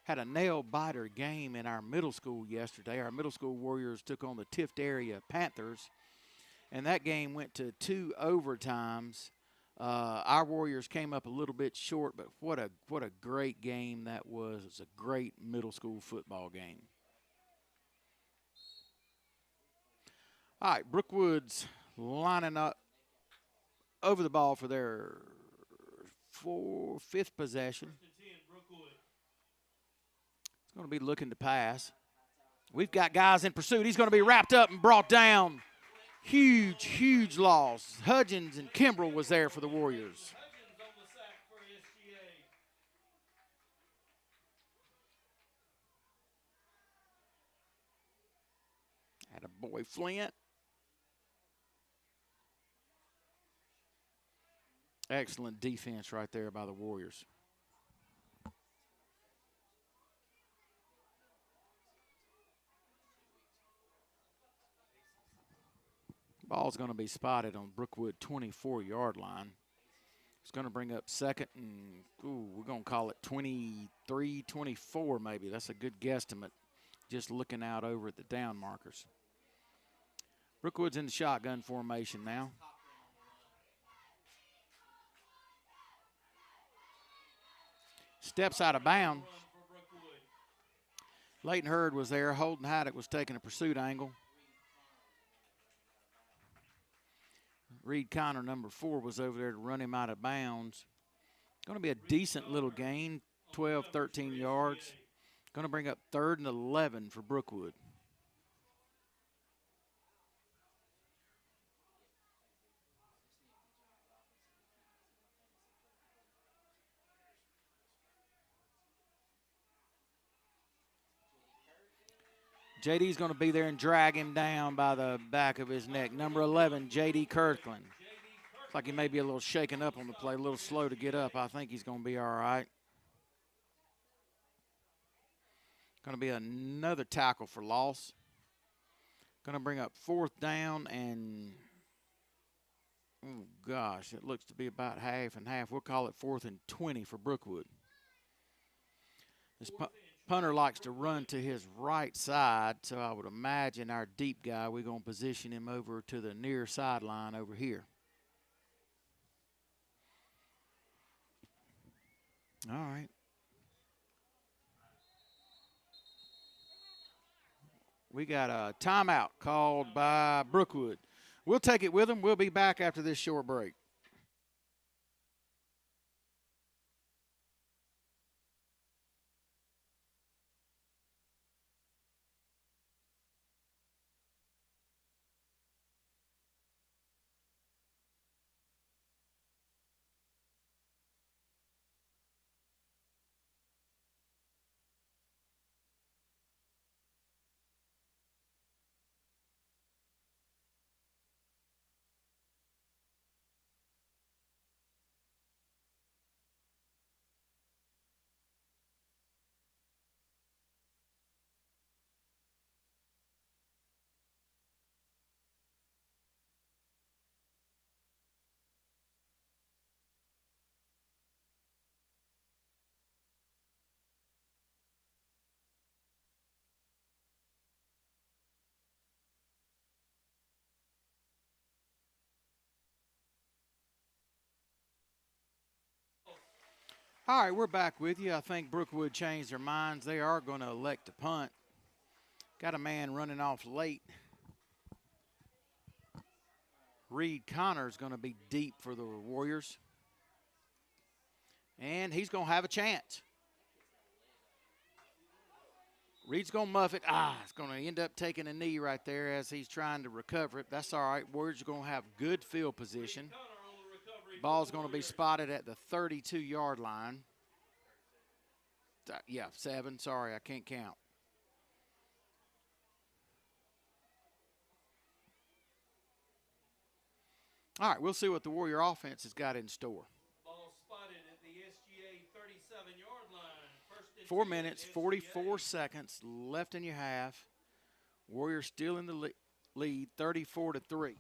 Had a nail-biter game in our middle school yesterday. Our middle school Warriors took on the Tift area Panthers, and that game went to 2 overtimes. Our Warriors came up a little bit short, but what a great game that was. It's a great middle school football game. All right, Brookwood's lining up over the ball for their 5th possession. It's going to be looking to pass. We've got guys in pursuit. He's going to be wrapped up and brought down. Huge loss. Hudgens and Kimbrell was there for the Warriors. Had a boy Flint. Excellent defense right there by the Warriors. Ball's going to be spotted on Brookwood 24-yard line. It's going to bring up second and, we're going to call it 23, 24 maybe. That's a good guesstimate, just looking out over at the down markers. Brookwood's in the shotgun formation now. Steps out of bounds. Leighton Hurd was there. Holden Haddock was taking a pursuit angle. Reed Connor, number 4, was over there to run him out of bounds. Going to be a decent little gain, 12, 13 yards. Going to bring up 3rd and 11 for Brookwood. JD's going to be there and drag him down by the back of his neck. Number 11, JD Kirkland. Looks like he may be a little shaken up on the play, a little slow to get up. I think he's going to be all right. Going to be another tackle for loss. Going to bring up 4th down and, oh gosh, it looks to be about half and half. We'll call it 4th and 20 for Brookwood. This punter likes to run to his right side, so I would imagine our deep guy, we're going to position him over to the near sideline over here. All right. We got a timeout called by Brookwood. We'll take it with them. We'll be back after this short break. All right, we're back with you. I think Brookwood changed their minds. They are going to elect to punt. Got a man running off late. Reed Connor's going to be deep for the Warriors. And he's going to have a chance. Reed's going to muff it. It's going to end up taking a knee right there as he's trying to recover it. That's all right. Warriors are going to have good field position. Ball's going to be spotted at the 32-yard line. Yeah, 7. Sorry, I can't count. All right, we'll see what the Warrior offense has got in store. Ball spotted at the SGA 37-yard line. 4 minutes, 44 seconds left in your half. Warriors still in the lead, 34-3.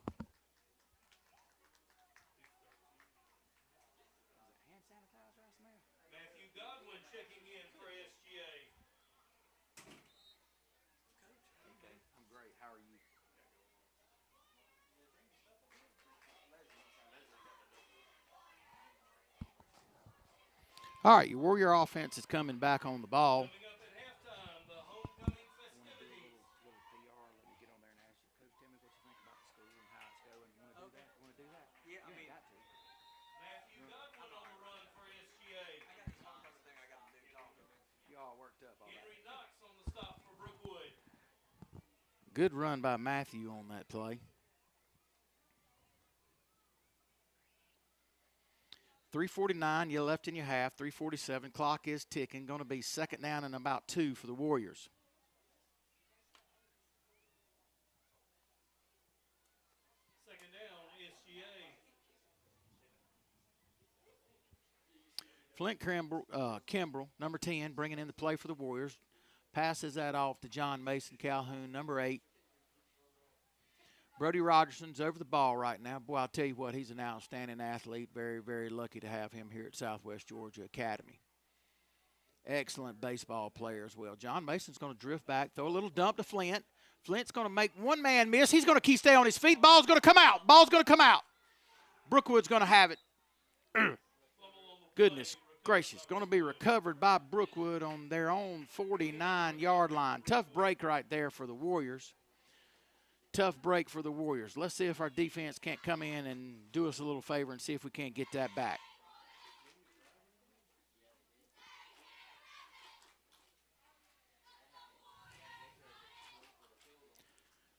All right, your Warrior offense is coming back on the ball. Coming up at halftime, the homecoming festivities. Yeah, I mean, Matthew Godwin on the run for SGA. You all worked up all Henry Knox on the stop for Brookwood. Good run by Matthew on that play. 3:49, you left in your half. 3:47, clock is ticking. Going to be second down and about 2 for the Warriors. Second down, SGA. Flint Kimbrell, number 10, bringing in the play for the Warriors. Passes that off to John Mason Calhoun, number 8. Brody Rogerson's over the ball right now. Boy, I'll tell you what, he's an outstanding athlete. Very, very lucky to have him here at Southwest Georgia Academy. Excellent baseball player as well. John Mason's going to drift back, throw a little dump to Flint. Flint's going to make one man miss. He's going to stay on his feet. Ball's going to come out. Ball's going to come out. Brookwood's going to have it. Goodness gracious. Going to be recovered by Brookwood on their own 49-yard line. Tough break right there for the Warriors. Tough break for the Warriors. Let's see if our defense can't come in and do us a little favor and see if we can't get that back.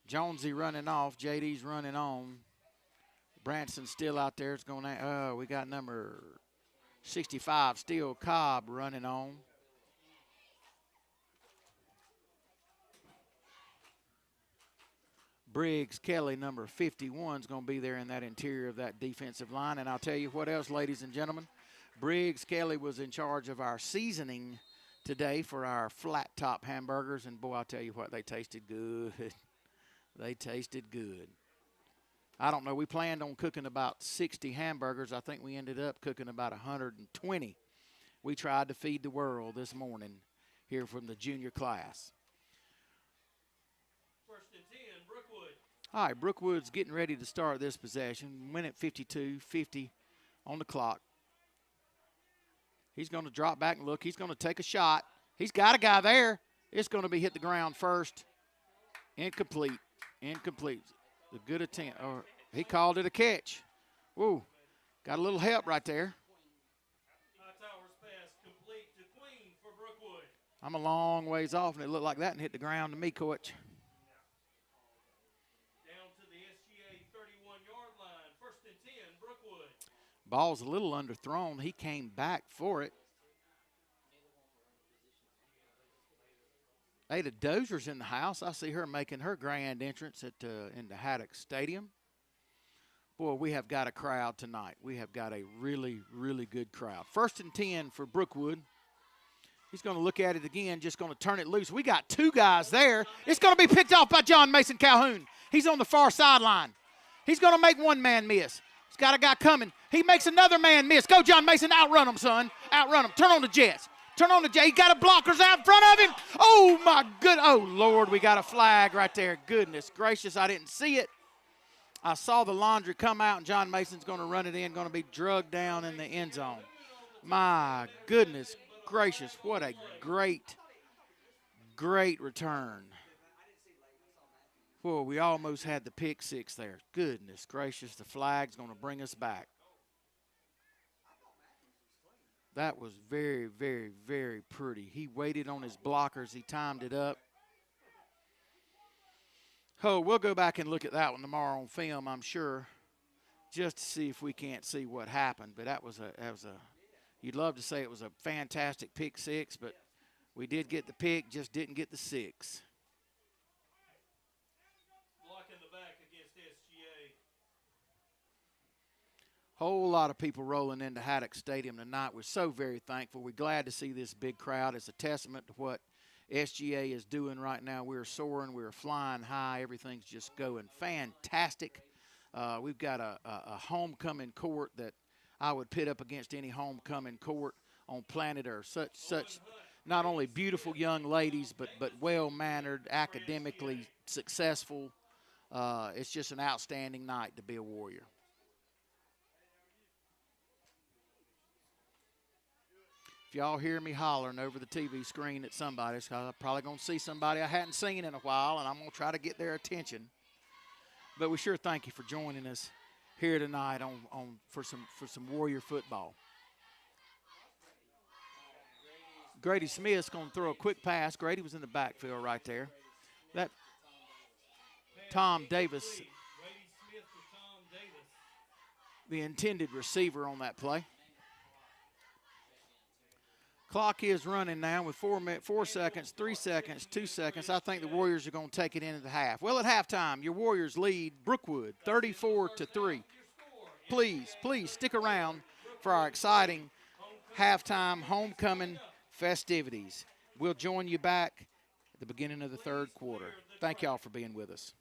Jonesy running off. JD's running on. Branson's still out there. It's going to, we got number 65, Steele Cobb, running on. Briggs Kelly, number 51, is going to be there in that interior of that defensive line. And I'll tell you what else, ladies and gentlemen. Briggs Kelly was in charge of our seasoning today for our flat top hamburgers. And, boy, I'll tell you what, they tasted good. They tasted good. I don't know. We planned on cooking about 60 hamburgers. I think we ended up cooking about 120. We tried to feed the world this morning here from the junior class. All right, Brookwood's getting ready to start this possession. Minute 52, 50 on the clock. He's going to drop back and look. He's going to take a shot. He's got a guy there. It's going to be hit the ground first. Incomplete. Incomplete. A good attempt. Or he called it a catch. Woo. Got a little help right there. Hightower's pass complete to Queen for Brookwood. I'm a long ways off, and it looked like that and hit the ground to me, Coach. Down to the SGA 31-yard line. 1st and 10, Brookwood. Ball's a little underthrown. He came back for it. Ada Dozier's in the house. I see her making her grand entrance into Haddock Stadium. Boy, we have got a crowd tonight. We have got a really, really good crowd. 1st and 10 for Brookwood. He's going to look at it again, just going to turn it loose. We got 2 guys there. It's going to be picked off by John Mason Calhoun. He's on the far sideline. He's going to make one man miss. He's got a guy coming. He makes another man miss. Go, John Mason. Outrun him, son. Outrun him. Turn on the Jets. Turn on the J. He got a blockers out in front of him. Oh, my good. Oh, Lord, we got a flag right there. Goodness gracious, I didn't see it. I saw the laundry come out, and John Mason's going to run it in, going to be drugged down in the end zone. My goodness gracious, what a great, great return. Whoa, we almost had the pick six there. Goodness gracious, the flag's going to bring us back. That was very, very, very pretty. He waited on his blockers. He timed it up. Oh, we'll go back and look at that one tomorrow on film, I'm sure, just to see if we can't see what happened. But that was a you'd love to say it was a fantastic pick six, but we did get the pick, just didn't get the six. Block in the back against SGA. Whole lot of people rolling into Haddock Stadium tonight. We're so very thankful. We're glad to see this big crowd. It's a testament to what SGA is doing right now. We're soaring. We're flying high. Everything's just going fantastic. We've got a homecoming court that I would pit up against any homecoming court on planet Earth. Such not only beautiful young ladies, but well-mannered, academically successful. It's just an outstanding night to be a Warrior. If y'all hear me hollering over the TV screen at somebody, it's 'cause I'm probably going to see somebody I hadn't seen in a while, and I'm going to try to get their attention. But we sure thank you for joining us here tonight for some Warrior football. Grady Smith's going to throw a quick pass. Grady was in the backfield right there. That Tom Davis, Grady Smith to Tom Davis. the intended receiver on that play. Clock is running now with 4 seconds, 3 seconds, 2 seconds. I think the Warriors are going to take it into the half. Well, at halftime, your Warriors lead Brookwood 34-3. Please stick around for our exciting halftime homecoming festivities. We'll join you back at the beginning of the third quarter. Thank y'all for being with us.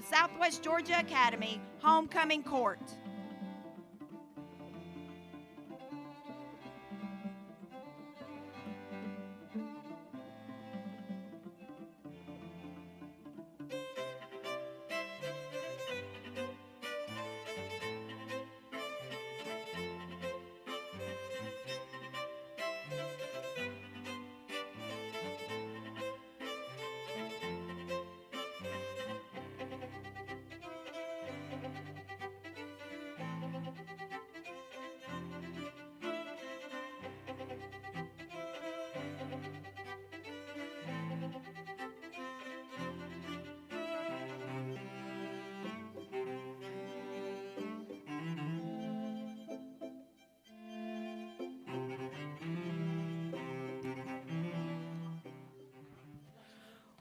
Southwest Georgia Academy homecoming court.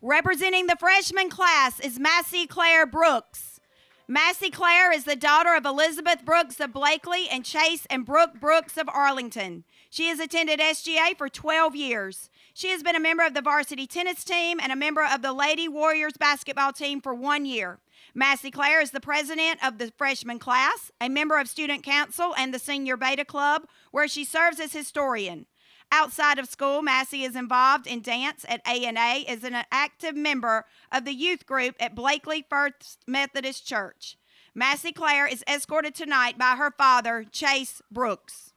Representing the freshman class is Massey Claire Brooks. Massey Claire is the daughter of Elizabeth Brooks of Blakely and Chase and Brooke Brooks of Arlington. She has attended SGA for 12 years. She has been a member of the varsity tennis team and a member of the Lady Warriors basketball team for 1 year. Massey Claire is the president of the freshman class, a member of student council and the senior beta club, where she serves as historian. Outside of school, Massey is involved in dance at A&A as an active member of the youth group at Blakely First Methodist Church. Massey Claire is escorted tonight by her father, Chase Brooks.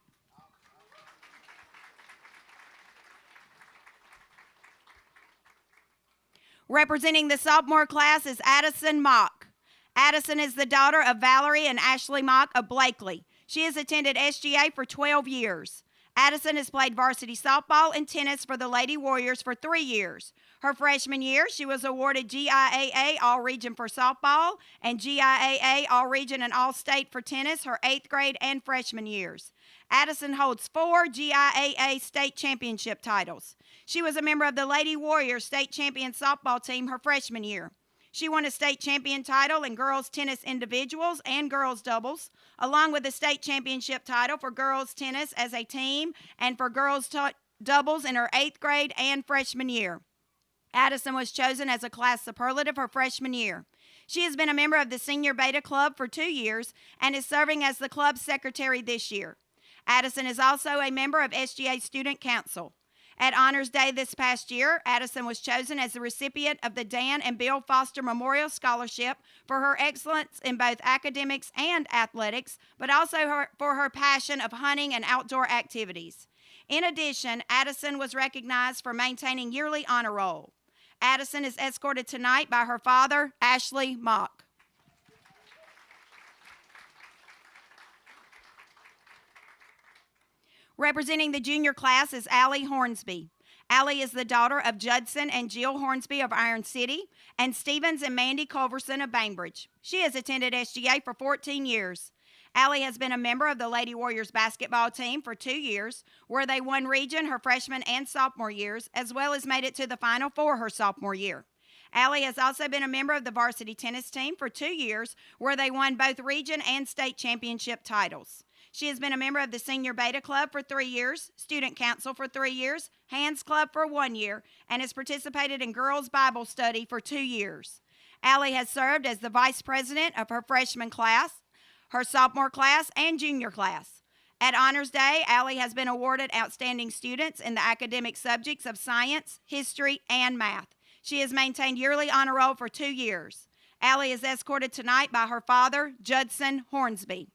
Representing the sophomore class is Addison Mock. Addison is the daughter of Valerie and Ashley Mock of Blakely. She has attended SGA for 12 years. Addison has played varsity softball and tennis for the Lady Warriors for 3 years. Her freshman year, she was awarded GIAA All-Region for softball and GIAA All-Region and All-State for tennis her 8th grade and freshman years. Addison holds 4 GIAA state championship titles. She was a member of the Lady Warriors state champion softball team her freshman year. She won a state champion title in girls tennis individuals and girls doubles, along with a state championship title for girls tennis as a team and for girls doubles in her 8th grade and freshman year. Addison was chosen as a class superlative her freshman year. She has been a member of the senior beta club for 2 years and is serving as the club's secretary this year. Addison is also a member of SGA Student Council. At Honors Day this past year, Addison was chosen as the recipient of the Dan and Bill Foster Memorial Scholarship for her excellence in both academics and athletics, but also for her passion of hunting and outdoor activities. In addition, Addison was recognized for maintaining yearly honor roll. Addison is escorted tonight by her father, Ashley Mock. Representing the junior class is Allie Hornsby. Allie is the daughter of Judson and Jill Hornsby of Iron City and Stevens and Mandy Culverson of Bainbridge. She has attended SGA for 14 years. Allie has been a member of the Lady Warriors basketball team for 2 years, where they won region her freshman and sophomore years, as well as made it to the Final Four her sophomore year. Allie has also been a member of the varsity tennis team for 2 years, where they won both region and state championship titles. She has been a member of the Senior Beta Club for 3 years, Student Council for 3 years, Hands Club for 1 year, and has participated in Girls Bible Study for 2 years. Allie has served as the vice president of her freshman class, her sophomore class, and junior class. At Honors Day, Allie has been awarded Outstanding Students in the academic subjects of science, history, and math. She has maintained yearly honor roll for 2 years. Allie is escorted tonight by her father, Judson Hornsby.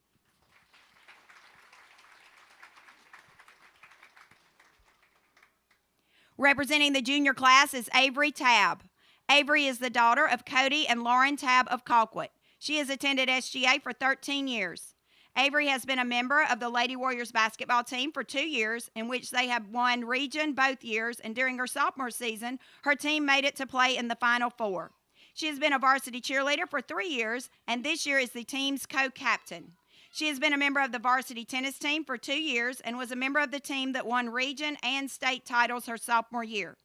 Representing the junior class is Avery Tabb. Avery is the daughter of Cody and Lauren Tabb of Colquitt. She has attended SGA for 13 years. Avery has been a member of the Lady Warriors basketball team for 2 years, in which they have won region both years, and during her sophomore season, her team made it to play in the Final Four. She has been a varsity cheerleader for 3 years, and this year is the team's co-captain. She has been a member of the varsity tennis team for 2 years and was a member of the team that won region and state titles her sophomore year.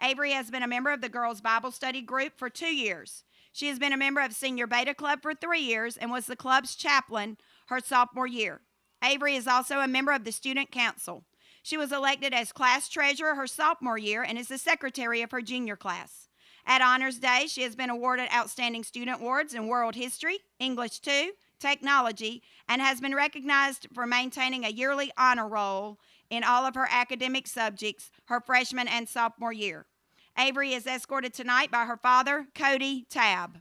Avery has been a member of the Girls Bible Study group for 2 years. She has been a member of Senior Beta Club for 3 years and was the club's chaplain her sophomore year. Avery is also a member of the Student Council. She was elected as class treasurer her sophomore year and is the secretary of her junior class. At Honors Day, she has been awarded Outstanding Student Awards in World History, English 2, Technology, and has been recognized for maintaining a yearly honor roll in all of her academic subjects her freshman and sophomore year. Avery is escorted tonight by her father, Cody Tabb.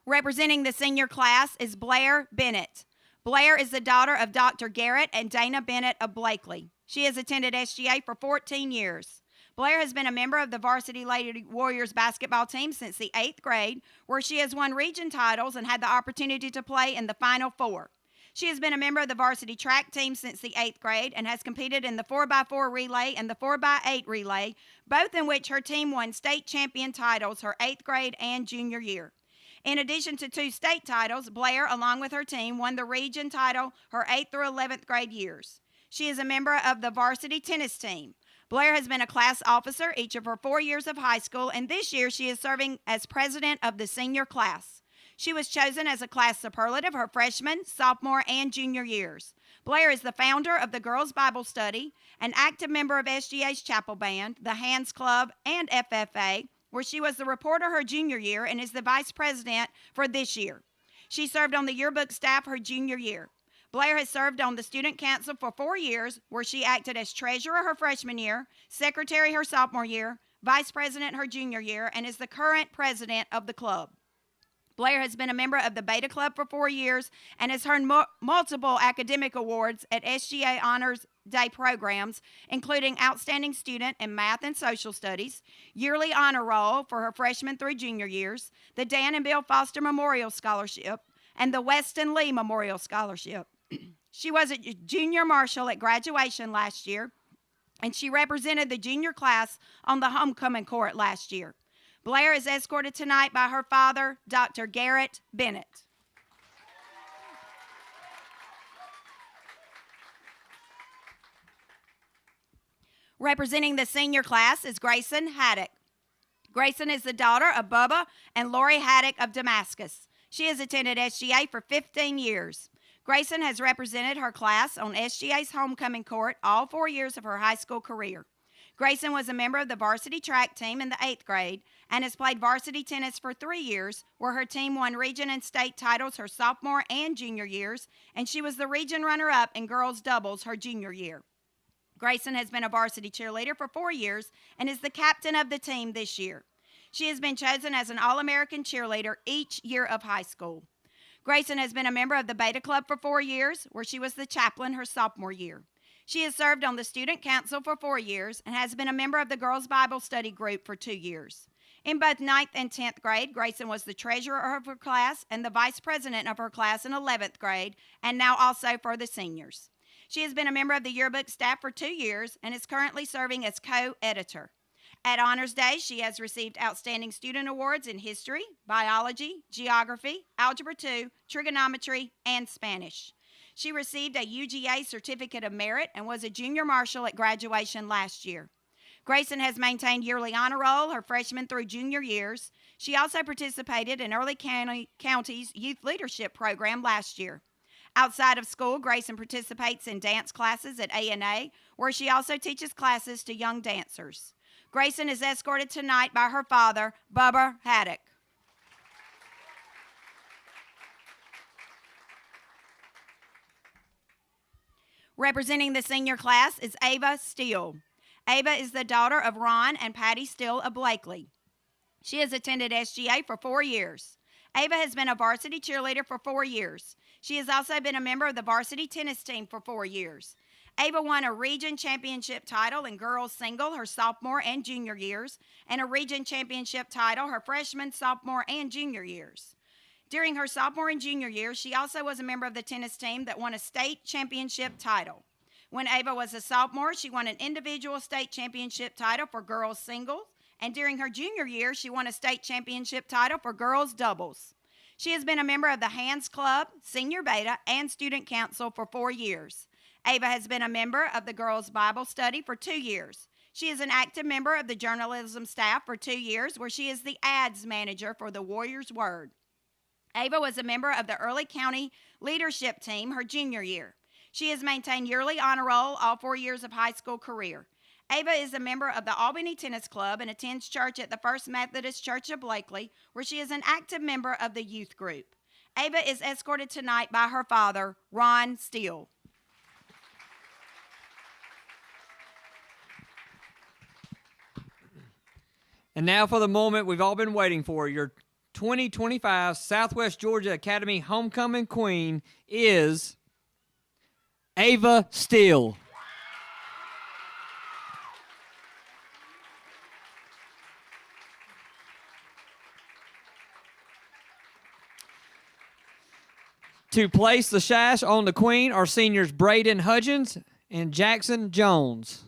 Representing the senior class is Blair Bennett. Blair is the daughter of Dr. Garrett and Dana Bennett of Blakely. She has attended SGA for 14 years. Blair has been a member of the varsity Lady Warriors basketball team since the 8th grade, where she has won region titles and had the opportunity to play in the Final Four. She has been a member of the varsity track team since the 8th grade and has competed in the 4x4 relay and the 4x8 relay, both in which her team won state champion titles her 8th grade and junior year. In addition to 2 state titles, Blair, along with her team, won the region title her 8th through 11th grade years. She is a member of the varsity tennis team. Blair has been a class officer each of her 4 years of high school, and this year she is serving as president of the senior class. She was chosen as a class superlative her freshman, sophomore, and junior years. Blair is the founder of the Girls Bible Study, an active member of SGA's chapel band, the Hands Club, and FFA, where she was the reporter her junior year and is the vice president for this year. She served on the yearbook staff her junior year. Blair has served on the student council for 4 years, where she acted as treasurer her freshman year, secretary her sophomore year, vice president her junior year, and is the current president of the club. Blair has been a member of the Beta Club for 4 years and has earned multiple academic awards at SGA Honors Day programs, including Outstanding Student in Math and Social Studies, Yearly Honor Roll for her freshman through junior years, the Dan and Bill Foster Memorial Scholarship, and the Weston Lee Memorial Scholarship. She was a junior marshal at graduation last year, and she represented the junior class on the homecoming court last year. Blair is escorted tonight by her father, Dr. Garrett Bennett. Representing the senior class is Grayson Haddock. Grayson is the daughter of Bubba and Lori Haddock of Damascus. She has attended SGA for 15 years. Grayson has represented her class on SGA's homecoming court all 4 years of her high school career. Grayson was a member of the varsity track team in the 8th grade and has played varsity tennis for 3 years, where her team won region and state titles her sophomore and junior years, and she was the region runner-up in girls doubles her junior year. Grayson has been a varsity cheerleader for 4 years and is the captain of the team this year. She has been chosen as an All-American cheerleader each year of high school. Grayson has been a member of the Beta Club for 4 years, where she was the chaplain her sophomore year. She has served on the student council for 4 years and has been a member of the Girls Bible Study group for 2 years. In both 9th and 10th grade, Grayson was the treasurer of her class and the vice president of her class in 11th grade, and now also for the seniors. She has been a member of the yearbook staff for 2 years and is currently serving as co-editor. At Honors Day, she has received Outstanding Student Awards in History, Biology, Geography, Algebra 2, Trigonometry, and Spanish. She received a UGA Certificate of Merit and was a junior marshal at graduation last year. Grayson has maintained yearly honor roll her freshman through junior years. She also participated in Early County's Youth Leadership Program last year. Outside of school, Grayson participates in dance classes at A&A, where she also teaches classes to young dancers. Grayson is escorted tonight by her father, Bubba Haddock. Representing the senior class is Ava Steele. Ava is the daughter of Ron and Patty Steele of Blakely. She has attended SGA for 4 years. Ava has been a varsity cheerleader for 4 years. She has also been a member of the varsity tennis team for 4 years. Ava won a region championship title in girls single her sophomore and junior years, and a region championship title her freshman, sophomore, and junior years. During her sophomore and junior years, she also was a member of the tennis team that won a state championship title. When Ava was a sophomore, she won an individual state championship title for girls singles, and during her junior year, she won a state championship title for girls doubles. She has been a member of the Hands Club, Senior Beta, and Student Council for 4 years. Ava has been a member of the Girls Bible Study for 2 years. She is an active member of the journalism staff for 2 years, where she is the ads manager for the Warriors Word. Ava was a member of the Early County leadership team her junior year. She has maintained yearly honor roll all 4 years of high school career. Ava is a member of the Albany Tennis Club and attends church at the First Methodist Church of Blakely, where she is an active member of the youth group. Ava is escorted tonight by her father, Ron Steele. And now for the moment we've all been waiting for. Your 2025 Southwest Georgia Academy Homecoming Queen is Ava Steele. To place the sash on the queen are seniors Braden Hudgens and Jackson Jones.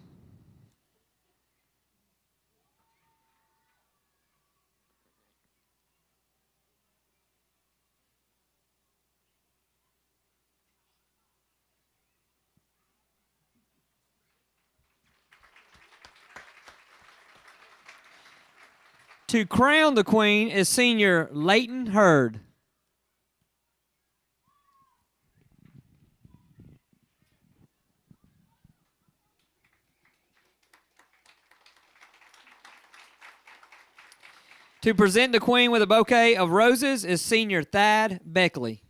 To crown the queen is senior Leighton Hurd. To present the queen with a bouquet of roses is senior Thad Beckley.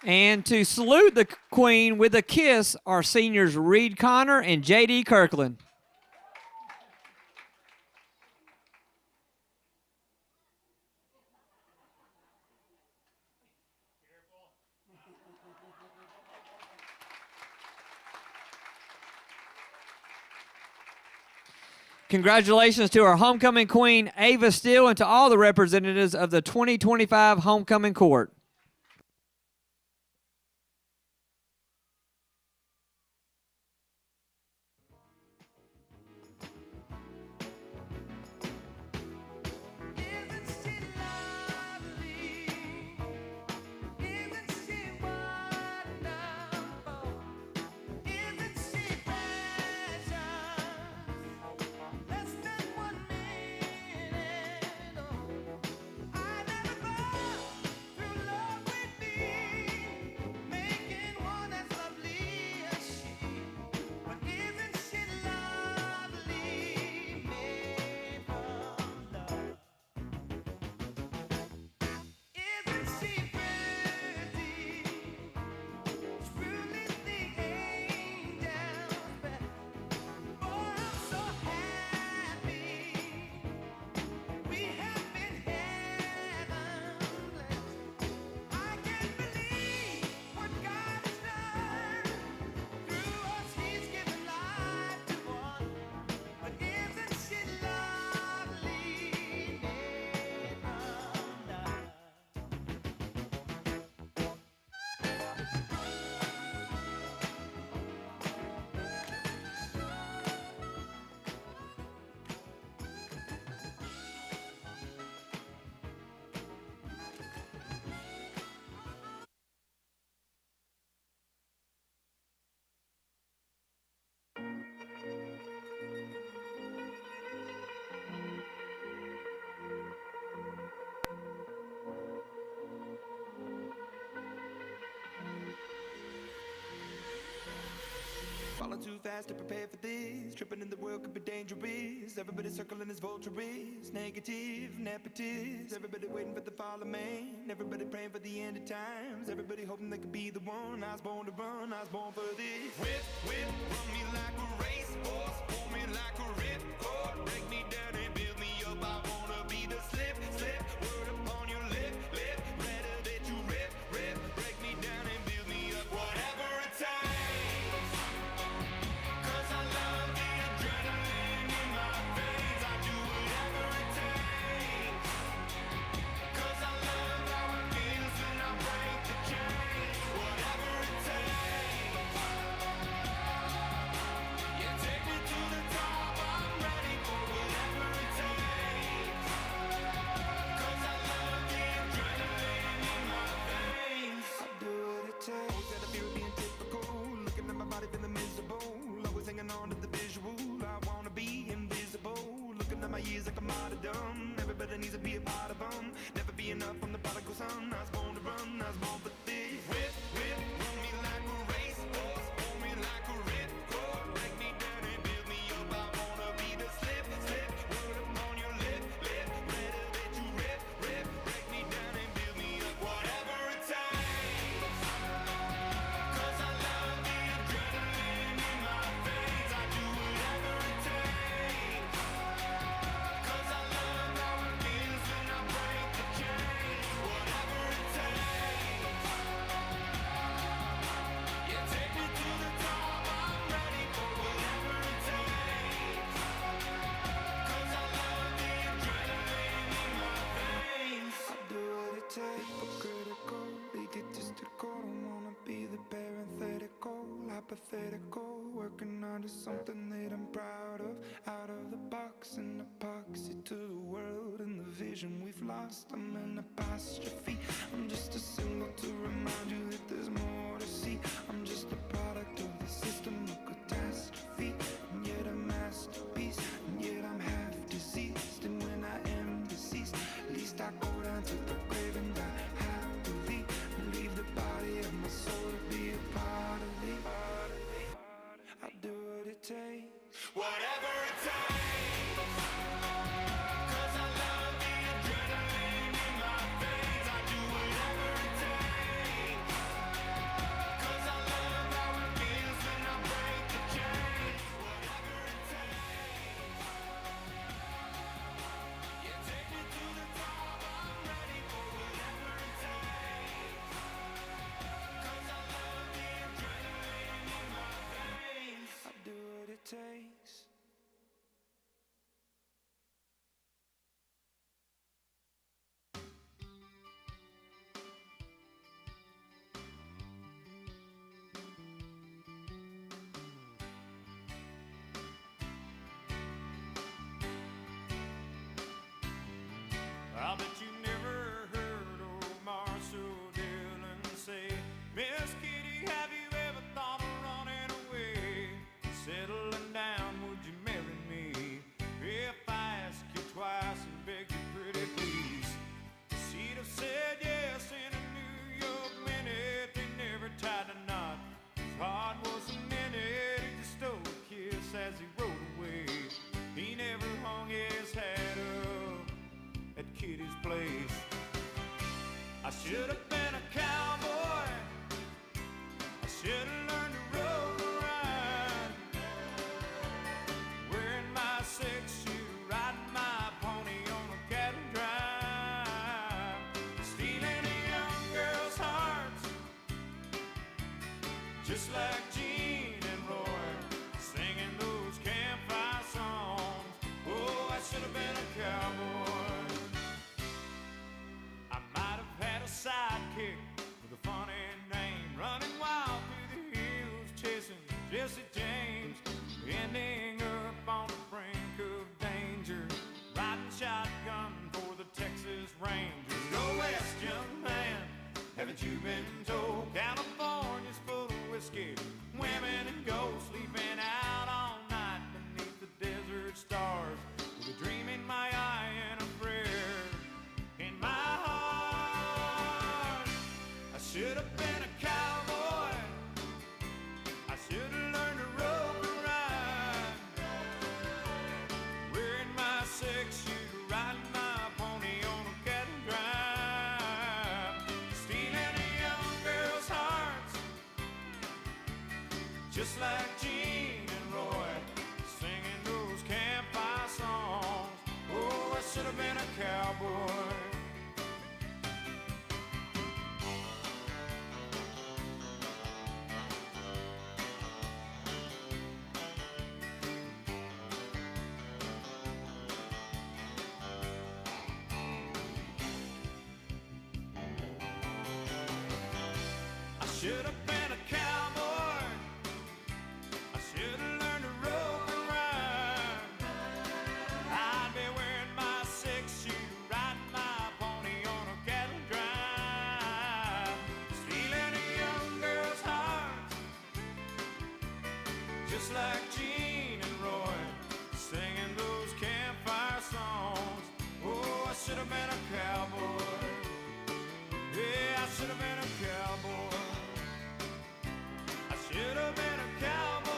And to salute the queen with a kiss are seniors Reed Connor and J.D. Kirkland. Congratulations to our homecoming queen, Ava Steele, and to all the representatives of the 2025 homecoming court. Falling too fast to prepare for this. Tripping in the world could be dangerous. Everybody circling as vultures. Negative, nepotist. Everybody waiting for the fall of man. Everybody praying for the end of times. Everybody hoping they could be the one. I was born to run, I was born for this. Whip, whip, run me like a racehorse. Pull me like a ripcord. Break me down and build me up. I wanna be the slip, slip. Word upon your lip, lip. Better that you rip, rip. Break me down and build me up. Whatever it takes. Like a martyrdom, everybody needs to be a part of them. Never be enough from the prodigal son. I was born to run, I was born for this. Whip, whip, run me like a racehorse, pull me like a ripcord. Break me down and build me up. I wanna be the slip, slip. Word upon your lip, lip. Better that you rip, rip. Break me down and build me up. Whatever it takes. 'Cause I love the adrenaline in my veins. I do whatever it takes. 'Cause I love how it feels when I break the chains. Whatever it takes. Yeah, take me to the top. I'm ready for whatever it takes. 'Cause I love the adrenaline in my veins. I do what it takes. Hypocritical, egotistical. Don't wanna be the parenthetical, hypothetical. Working onto something that I'm proud of. Out of the box and epoxy to the world and the vision. vision we've lost. I'm an apostrophe. I'm just a symbol to remind you that there's more to see. I'm just a product of the system of catastrophe, and yet a masterpiece, and yet I'm half diseased. And when I am deceased, at least I go down to the grave and die happily, and leave the body of my soul to be a part of me. I do what it takes, whatever it takes. Takes. I bet you never heard old Marshall Dillon say, Miss Kitty, have you ever thought of running away? Settling down, would you marry me? If I ask you twice and beg you pretty please, she'd have said yes in a New York minute. They never tied a knot, his heart wasn't in it. He just stole a kiss as he rode away. He never hung his hat up at Kitty's place. I should have been a cowboy, I should have learned to rope and ride, wearing my six-shooter, riding my pony on a cattle drive, stealing a young girl's hearts, just like Gene and Roy, singing those campfire songs. Oh, I should have been a cowboy. I might have had a sidekick with a funny name, running wild through the hills, chasing Jesse James, ending up on the brink of danger, riding shotgun for the Texas Rangers. Go west, young man, haven't you been told? California's full of whiskey, women and gold, sleeping out all night beneath the desert stars, with a dream in my eye and a prayer in my heart. I should have been a cowboy, I should have learned to rope and ride, wearing my six-shooter, riding my pony on a cattle drive, stealing a young girl's hearts, just like Gene and Roy, singing those campfire songs. Oh, I should have been a cowboy. I should have been a cowboy, I should have learned to rope and ride, I'd be wearing my six-shooter, riding my pony on a cattle drive, stealing a young girl's heart, just like Gene and Roy, singing those campfire songs. Oh, I should have been a cowboy. Yeah, I should have been a cowboy. I should have been a cowboy.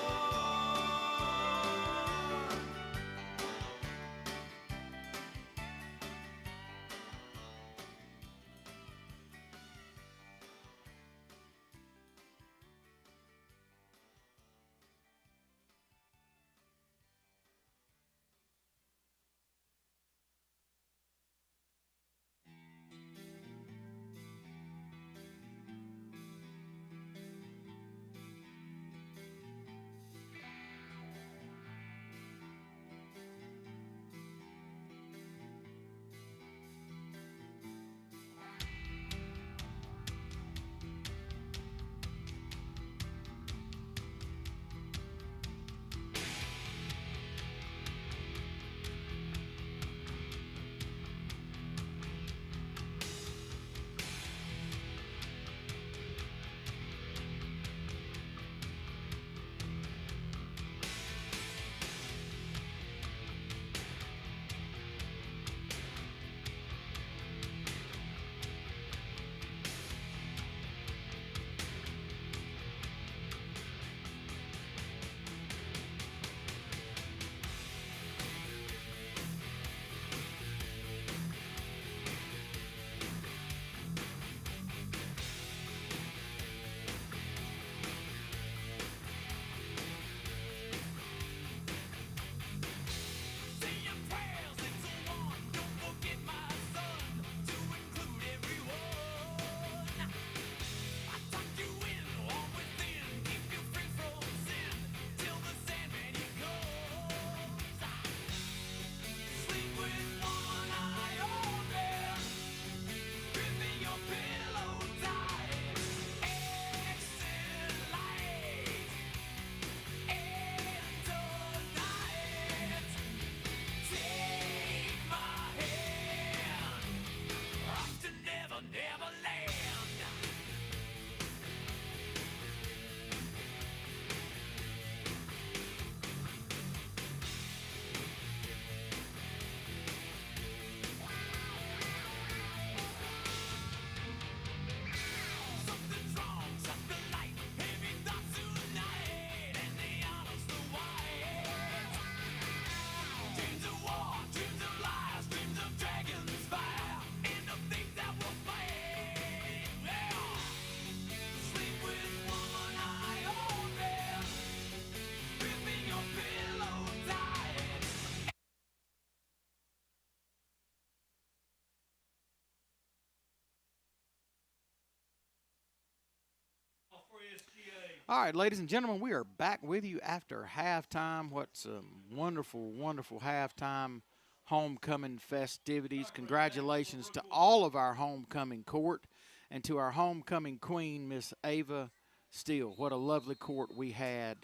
All right, ladies and gentlemen, we are back with you after halftime. What's a wonderful, wonderful halftime homecoming festivities. Congratulations to all of our homecoming court and to our homecoming queen, Miss Ava Steele. What a lovely court we had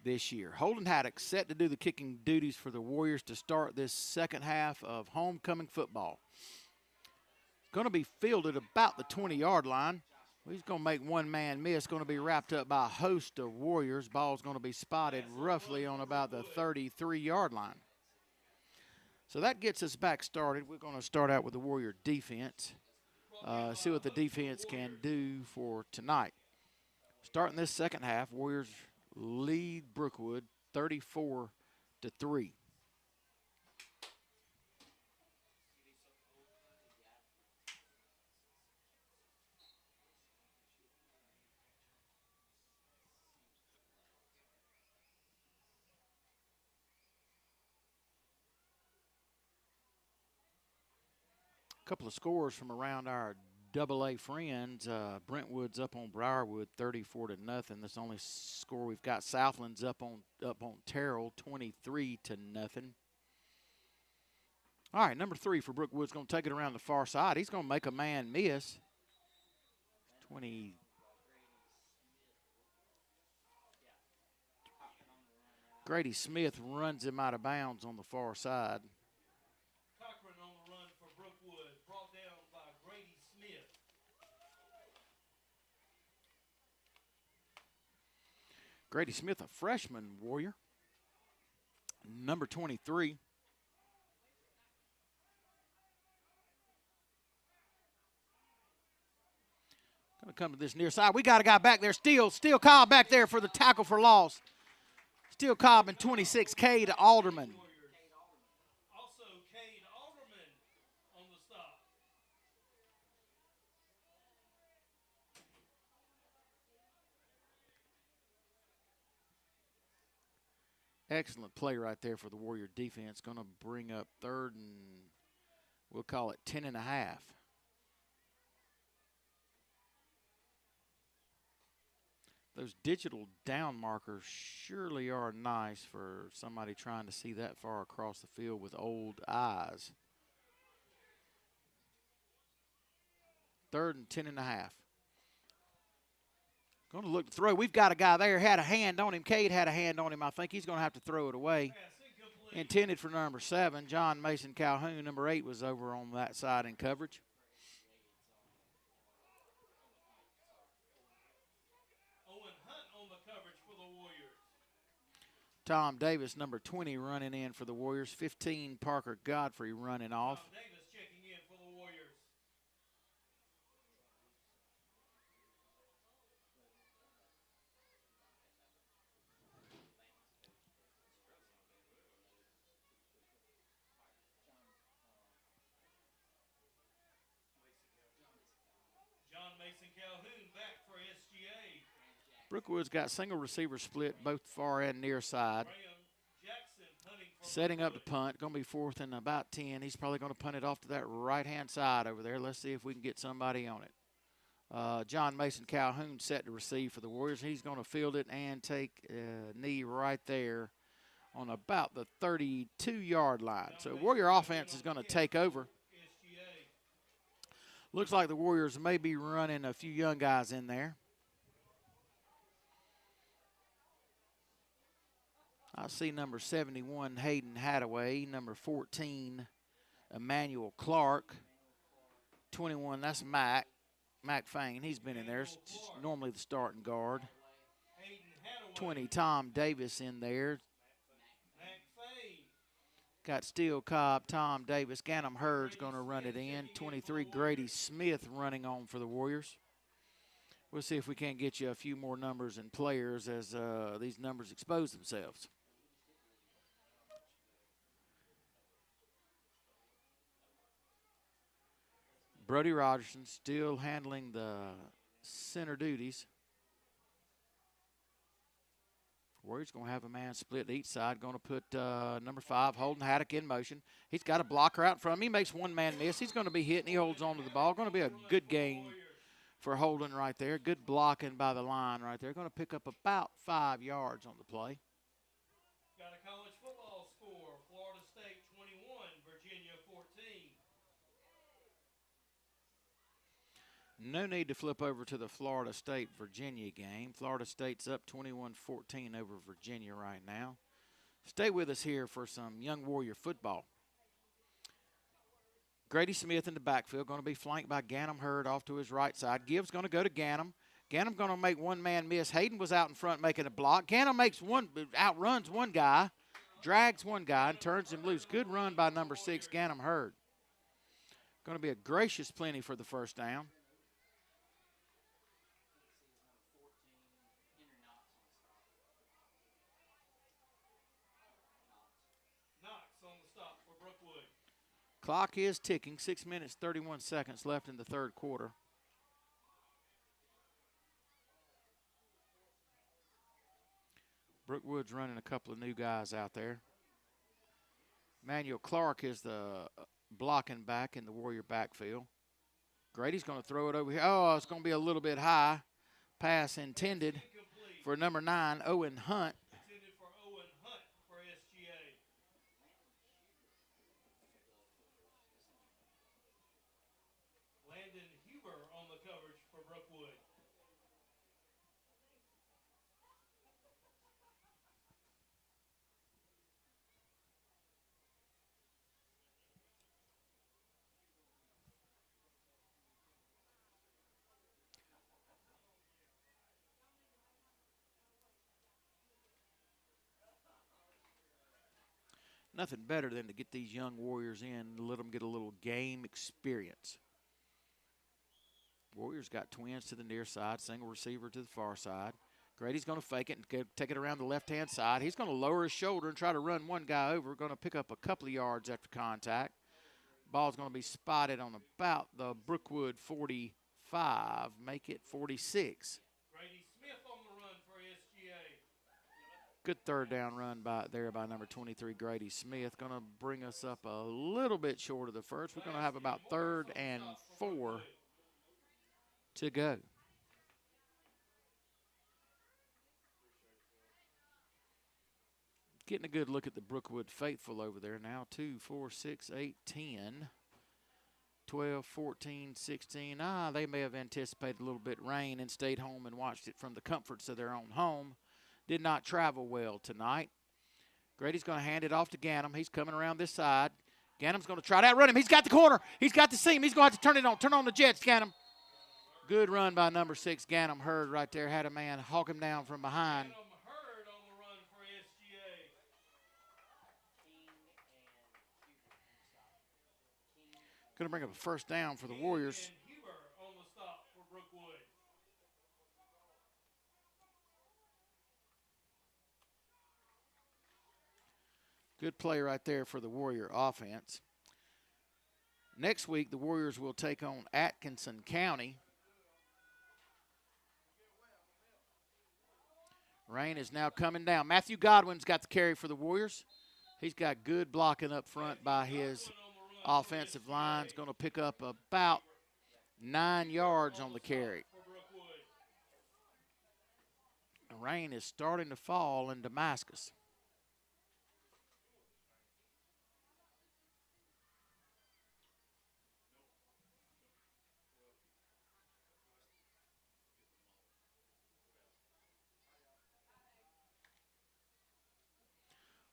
this year. Holden Haddock set to do the kicking duties for the Warriors to start this second half of homecoming football. Going to be fielded about the 20-yard line. He's going to make one man miss. Going to be wrapped up by a host of Warriors. Ball's going to be spotted roughly on about the 33-yard line. So that gets us back started. We're going to start out with the Warrior defense. See what the defense can do for tonight. Starting this second half, Warriors lead Brookwood 34-3. Couple of scores from around our AA friends. Brentwood's up on Briarwood 34-0. That's the only score we've got. Southland's up on Terrell 23-0. All right, number 3 for Brookwood's going to take it around the far side. He's going to make a man miss. 20. Grady Smith runs him out of bounds on the far side. Grady Smith, a freshman Warrior. Number 23. Going to come to this near side. We got a guy back there. Steele Cobb back there for the tackle for loss. Steele Cobb and 26, Cade Alderman. Excellent play right there for the Warrior defense. Going to bring up third and we'll call it 10.5. Those digital down markers surely are nice for somebody trying to see that far across the field with old eyes. Third and 10.5. Going to look to throw. We've got a guy there, had a hand on him. Cade had a hand on him. I think he's going to have to throw it away. Intended for number 7. John Mason Calhoun, number 8, was over on that side in coverage. Owen Hunt on the coverage for the Warriors. Tom Davis, number 20, running in for the Warriors. 15, Parker Godfrey running off. Tom Davis checking in for the Warriors. John Mason Calhoun back for SGA. Brookwood's got single receiver split both far and near side. Jackson punting for Setting up the punt. Going to be 4th and about 10. He's probably going to punt it off to that right-hand side over there. Let's see if we can get somebody on it. John Mason Calhoun set to receive for the Warriors. He's going to field it and take a knee right there on about the 32-yard line. So Warrior offense is going to take over. Looks like the Warriors may be running a few young guys in there. I see number 71, Hayden Hadaway. Number 14, Emmanuel Clark. 21, that's Mac Fane. He's been in there. It's normally the starting guard. 20, Tom Davis in there. Got Steele Cobb, Tom Davis. Ganem Hurd's going to run it in. 23, Grady Smith running on for the Warriors. We'll see if we can't get you a few more numbers and players as these numbers expose themselves. Brody Rogerson still handling the center duties. Warriors going to have a man split to each side. Going to put number 5, Holden Haddock, in motion. He's got a blocker out in front of him. He makes one man miss. He's going to be hit, and he holds on to the ball. Going to be a good gain for holding right there. Good blocking by the line right there. Going to pick up about 5 yards on the play. Got a college football score. Florida State 21, Virginia 14. No need to flip over to the Florida State-Virginia game. Florida State's up 21-14 over Virginia right now. Stay with us here for some Young Warrior football. Grady Smith in the backfield, going to be flanked by Ganem Hurd off to his right side. Gibbs going to go to Ganem. Ganem going to make one man miss. Hayden was out in front making a block. Ganem outruns one guy, drags one guy, and turns him loose. Good run by number 6, Ganem Hurd. Going to be a gracious plenty for the first down. Clock is ticking. 6 minutes, 31 seconds left in the third quarter. Brookwood's running a couple of new guys out there. Manuel Clark is the blocking back in the Warrior backfield. Grady's going to throw it over here. Oh, it's going to be a little bit high. Pass intended for number 9, Owen Hunt. Intended for Owen Hunt for SGA. Landon Huber on the coverage for Brookwood. Nothing better than to get these young Warriors in and let them get a little game experience. Warriors got twins to the near side, single receiver to the far side. Grady's going to fake it and take it around the left-hand side. He's going to lower his shoulder and try to run one guy over. Going to pick up a couple of yards after contact. Ball's going to be spotted on about the Brookwood 45, make it 46. Grady Smith on the run for SGA. Good third down run by number 23, Grady Smith. Going to bring us up a little bit short of the first. We're going to have about 3rd and 4 to go. Getting a good look at the Brookwood faithful over there now. 2, 4, 6, 8, 10, 12, 14, 16. They may have anticipated a little bit rain and stayed home and watched it from the comforts of their own home. Did not travel well tonight. Grady's going to hand it off to Ganem. He's coming around this side. Ganem's going to try to outrun him. He's got the corner. He's got the seam. He's going to have to turn it on. Turn on the jets, Ganem. Good run by number 6, Ganem Hurd right there. Had a man hawk him down from behind. Ganem Hurd on the run for SGA. Going to bring up a first down for the Warriors. And Huber on the stop for Brookwood. Good play right there for the Warrior offense. Next week, the Warriors will take on Atkinson County. Rain is now coming down. Matthew Godwin's got the carry for the Warriors. He's got good blocking up front by his offensive line. He's going to pick up about 9 yards on the carry. The rain is starting to fall in Damascus.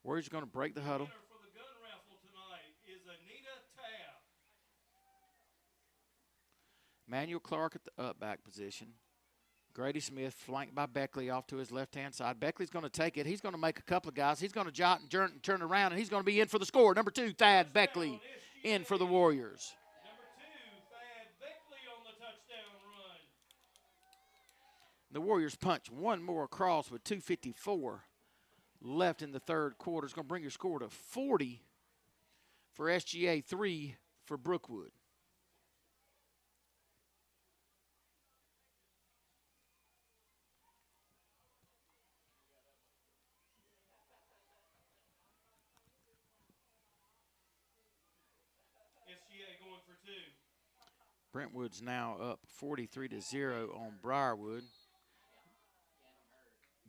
Warriors are going to break the huddle. For the gun raffle tonight is Anita Tabb. Manuel Clark at the up back position. Grady Smith flanked by Beckley off to his left-hand side. Beckley's going to take it. He's going to make a couple of guys. He's going to jot and turn around, and he's going to be in for the score. Number 2, Thad Beckley, in for the Warriors. Number 2, Thad Beckley on the touchdown run. The Warriors punch one more across with 2:54 left in the third quarter. It's going to bring your score to 40 for SGA, 3 for Brookwood. SGA going for 2. Brentwood's now up 43-0 on Briarwood.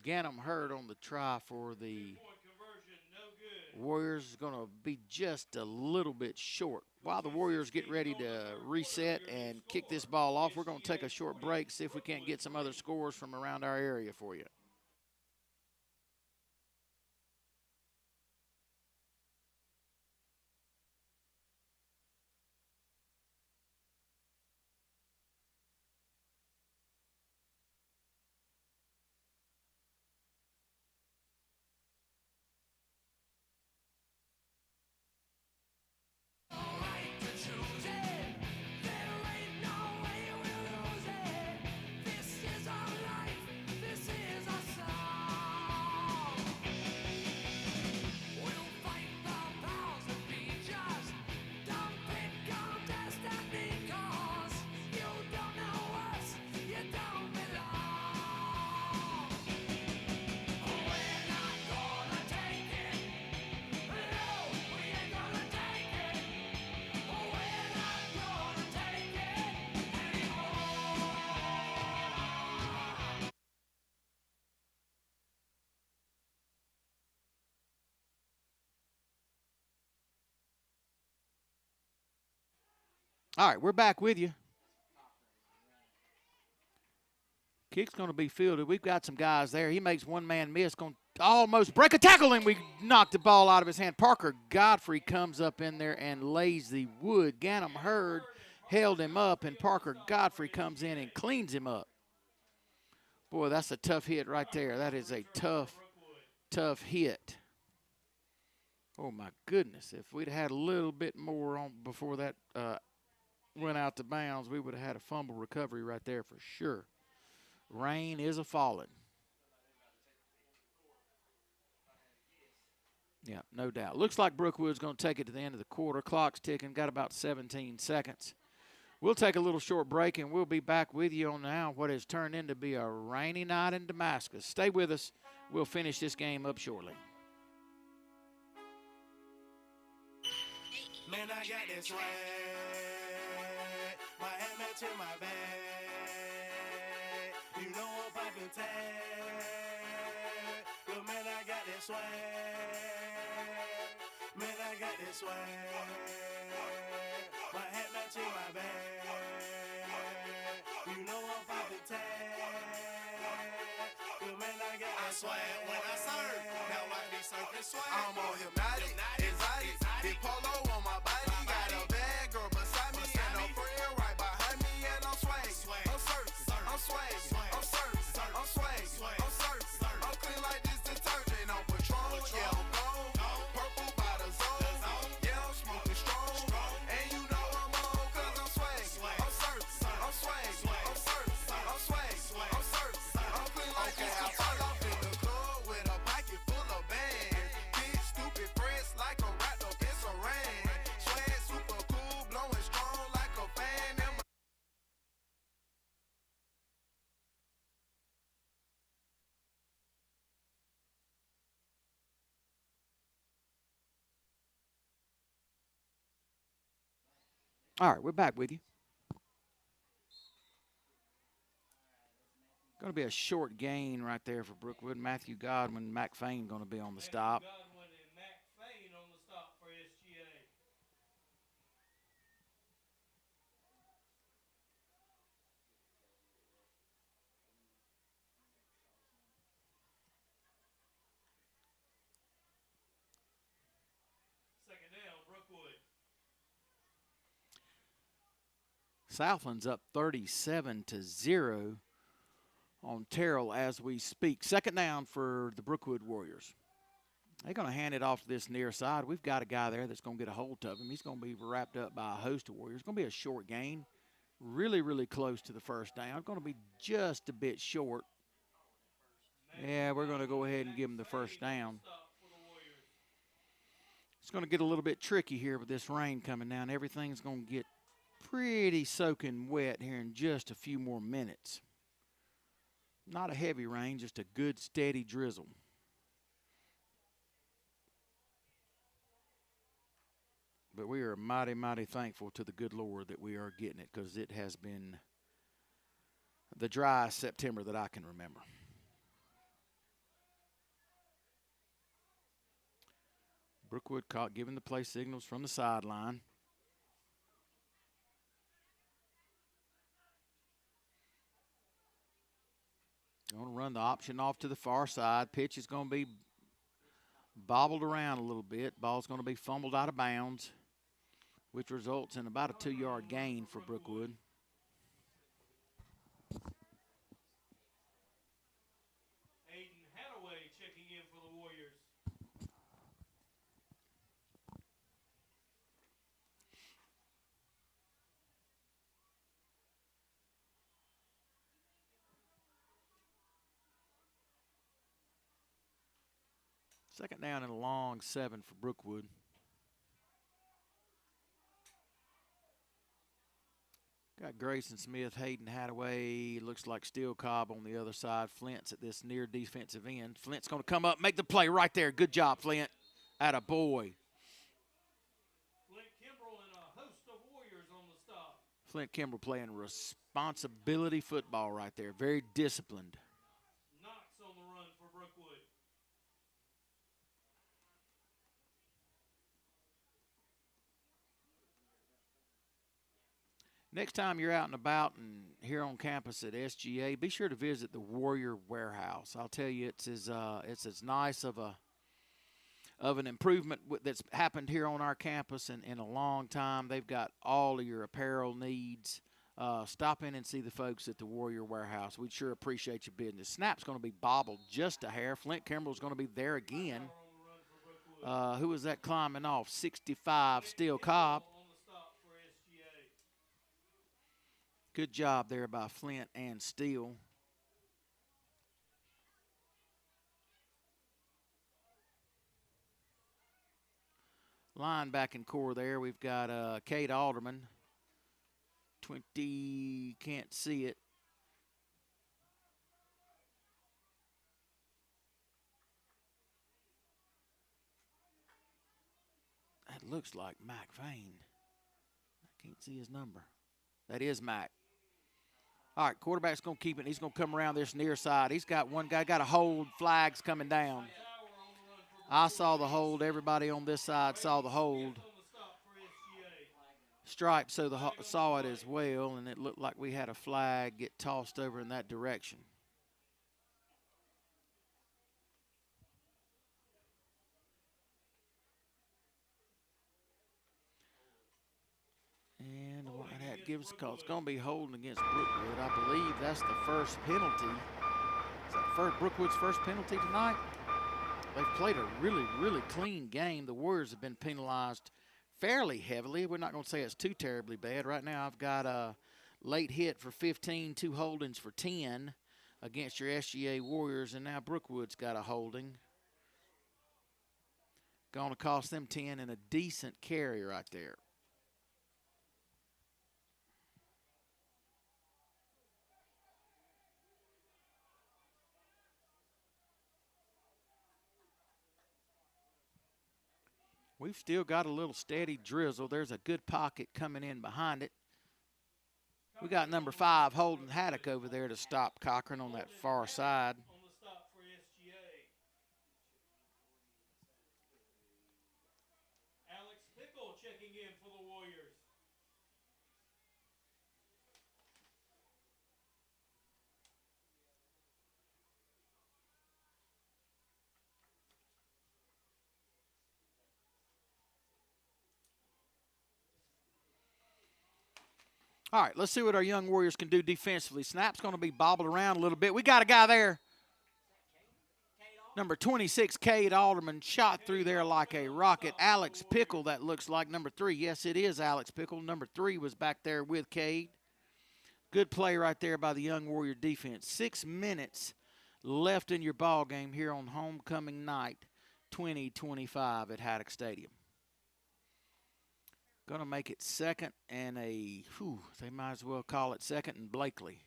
Ganem Hurd on the try for the Warriors is going to be just a little bit short. While the Warriors get ready to reset and kick this ball off, we're going to take a short break, see if we can't get some other scores from around our area for you. All right, we're back with you. Kick's going to be fielded. We've got some guys there. He makes one man miss, going to almost break a tackle, and we knocked the ball out of his hand. Parker Godfrey comes up in there and lays the wood. Ganem Hurd held him up, and Parker Godfrey comes in and cleans him up. Boy, that's a tough hit right there. That is a tough, tough hit. Oh, my goodness. If we'd had a little bit more on before that went out to bounds, we would have had a fumble recovery right there for sure. Rain is a-falling. Yeah, no doubt. Looks like Brookwood's going to take it to the end of the quarter. Clock's ticking. Got about 17 seconds. We'll take a little short break, and we'll be back with you on now what has turned into be a rainy night in Damascus. Stay with us. We'll finish this game up shortly. Man, I got this swag. My hat matching my bag. You know I'm poppin' tag. Yo, man, I got that swag. Man, I got that swag. My hat matching my bag. You know I'm poppin' tag. Yo, man, I got that swag. When I serve, now I be surfing swag. I'm on hypnotic, exotic, big polo on my body. Got a bad girl beside me and a friend right behind me, and I'm swag. I'm surf, I'm swag, I'm surf, I'm swag, I'm surf. I'm clean like this detergent on Patron. Yeah, I'm gone. Purple by the zone. Yeah, I'm smoking strong. And you know I'm on 'cause I'm swag. I'm surf, I'm swag, I'm surf, I'm swag, I'm surf. I'm clean like this detergent. Off in the club with a pocket full of bands. Big stupid friends like a wrapped up in saran. Swag super cool, blowing strong like a fan. And my All right, we're back with you. Going to be a short gain right there for Brookwood. Matthew Godwin, Mac Fain going to be on the stop. Godwin and Mac Fain on the stop for SGA. Second down, Brookwood. Southland's up 37-0 on Terrell as we speak. Second down for the Brookwood Warriors. They're going to hand it off to this near side. We've got a guy there that's going to get a hold of him. He's going to be wrapped up by a host of Warriors. It's going to be a short gain. Really, really close to the first down. Going to be just a bit short. Yeah, we're going to go ahead and give him the first down. It's going to get a little bit tricky here with this rain coming down. Everything's going to get pretty soaking wet here in just a few more minutes. Not a heavy rain, just a good steady drizzle. But we are mighty, mighty thankful to the good Lord that we are getting it, because it has been the driest September that I can remember. Brookwood caught giving the play signals from the sideline. Going to run the option off to the far side. Pitch is going to be bobbled around a little bit. Ball's going to be fumbled out of bounds, which results in about a 2-yard gain for Brookwood. Hayden Hadaway checking in for the Warriors. Second down and a long 7 for Brookwood. Got Grayson Smith, Hayden Hadaway, looks like Steel Cobb on the other side. Flint's at this near defensive end. Flint's going to come up, make the play right there. Good job, Flint. Atta boy. Flint Kimbrell and a host of Warriors on the stop. Flint Kimbrell playing responsibility football right there. Very disciplined. Knox on the run for Brookwood. Next time you're out and about and here on campus at SGA, be sure to visit the Warrior Warehouse. I'll tell you, it's as nice of an improvement that's happened here on our campus in a long time. They've got all of your apparel needs. Stop in and see the folks at the Warrior Warehouse. We'd sure appreciate your business. Snap's going to be bobbled just a hair. Flint Kimbrell's going to be there again. Who was that climbing off? 65, Steel Cobb. Good job there by Flint and Steele. Linebacking core there, we've got Kate Alderman. 20, can't see it. That looks like Mac Vane. I can't see his number. That is Mac. All right, quarterback's going to keep it. He's going to come around this near side. He's got one guy, got a hold, flags coming down. I saw the hold. Everybody on this side saw the hold. Stripe saw it as well, and it looked like we had a flag get tossed over in that direction. And the Whitehat gives a call. It's going to be holding against Brookwood. I believe that's the first penalty. Is that Brookwood's first penalty tonight? They've played a really, really clean game. The Warriors have been penalized fairly heavily. We're not going to say it's too terribly bad. Right now I've got a late hit for 15, 2 holdings for 10 against your SGA Warriors, and now Brookwood's got a holding. Going to cost them 10 and a decent carry right there. We've still got a little steady drizzle. There's a good pocket coming in behind it. We got number 5, Holden Haddock, over there to stop Cochran on that far side. On the stop for SGA. Alex Pickle checking in for the Warriors. All right, let's see what our young Warriors can do defensively. Snap's going to be bobbled around a little bit. We got a guy there. Number 26, Cade Alderman, shot through there like a rocket. Alex Pickle, that looks like number 3. Yes, it is Alex Pickle. Number 3 was back there with Cade. Good play right there by the young Warrior defense. 6 minutes left in your ball game here on homecoming night 2025 at Haddock Stadium. Going to make it second and they might as well call it second and Blakely.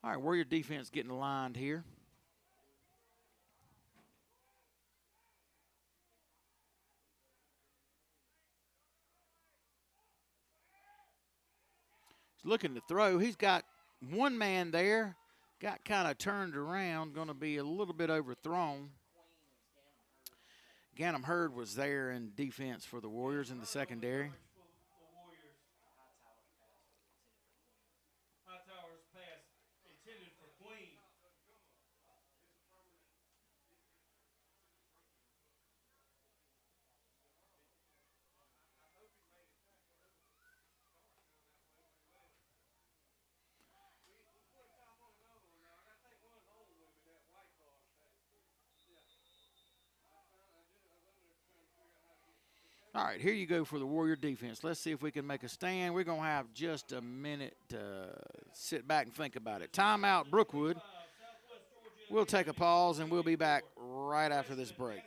All right, Warrior defense getting aligned here. He's looking to throw. He's got one man there. Got kind of turned around. Going to be a little bit overthrown. Ganem Hurd was there in defense for the Warriors in the secondary. Hightower's pass intended for Queen. All right, here you go for the Warrior defense. Let's see if we can make a stand. We're going to have just a minute to sit back and think about it. Timeout, Brookwood. We'll take a pause, and we'll be back right after this break.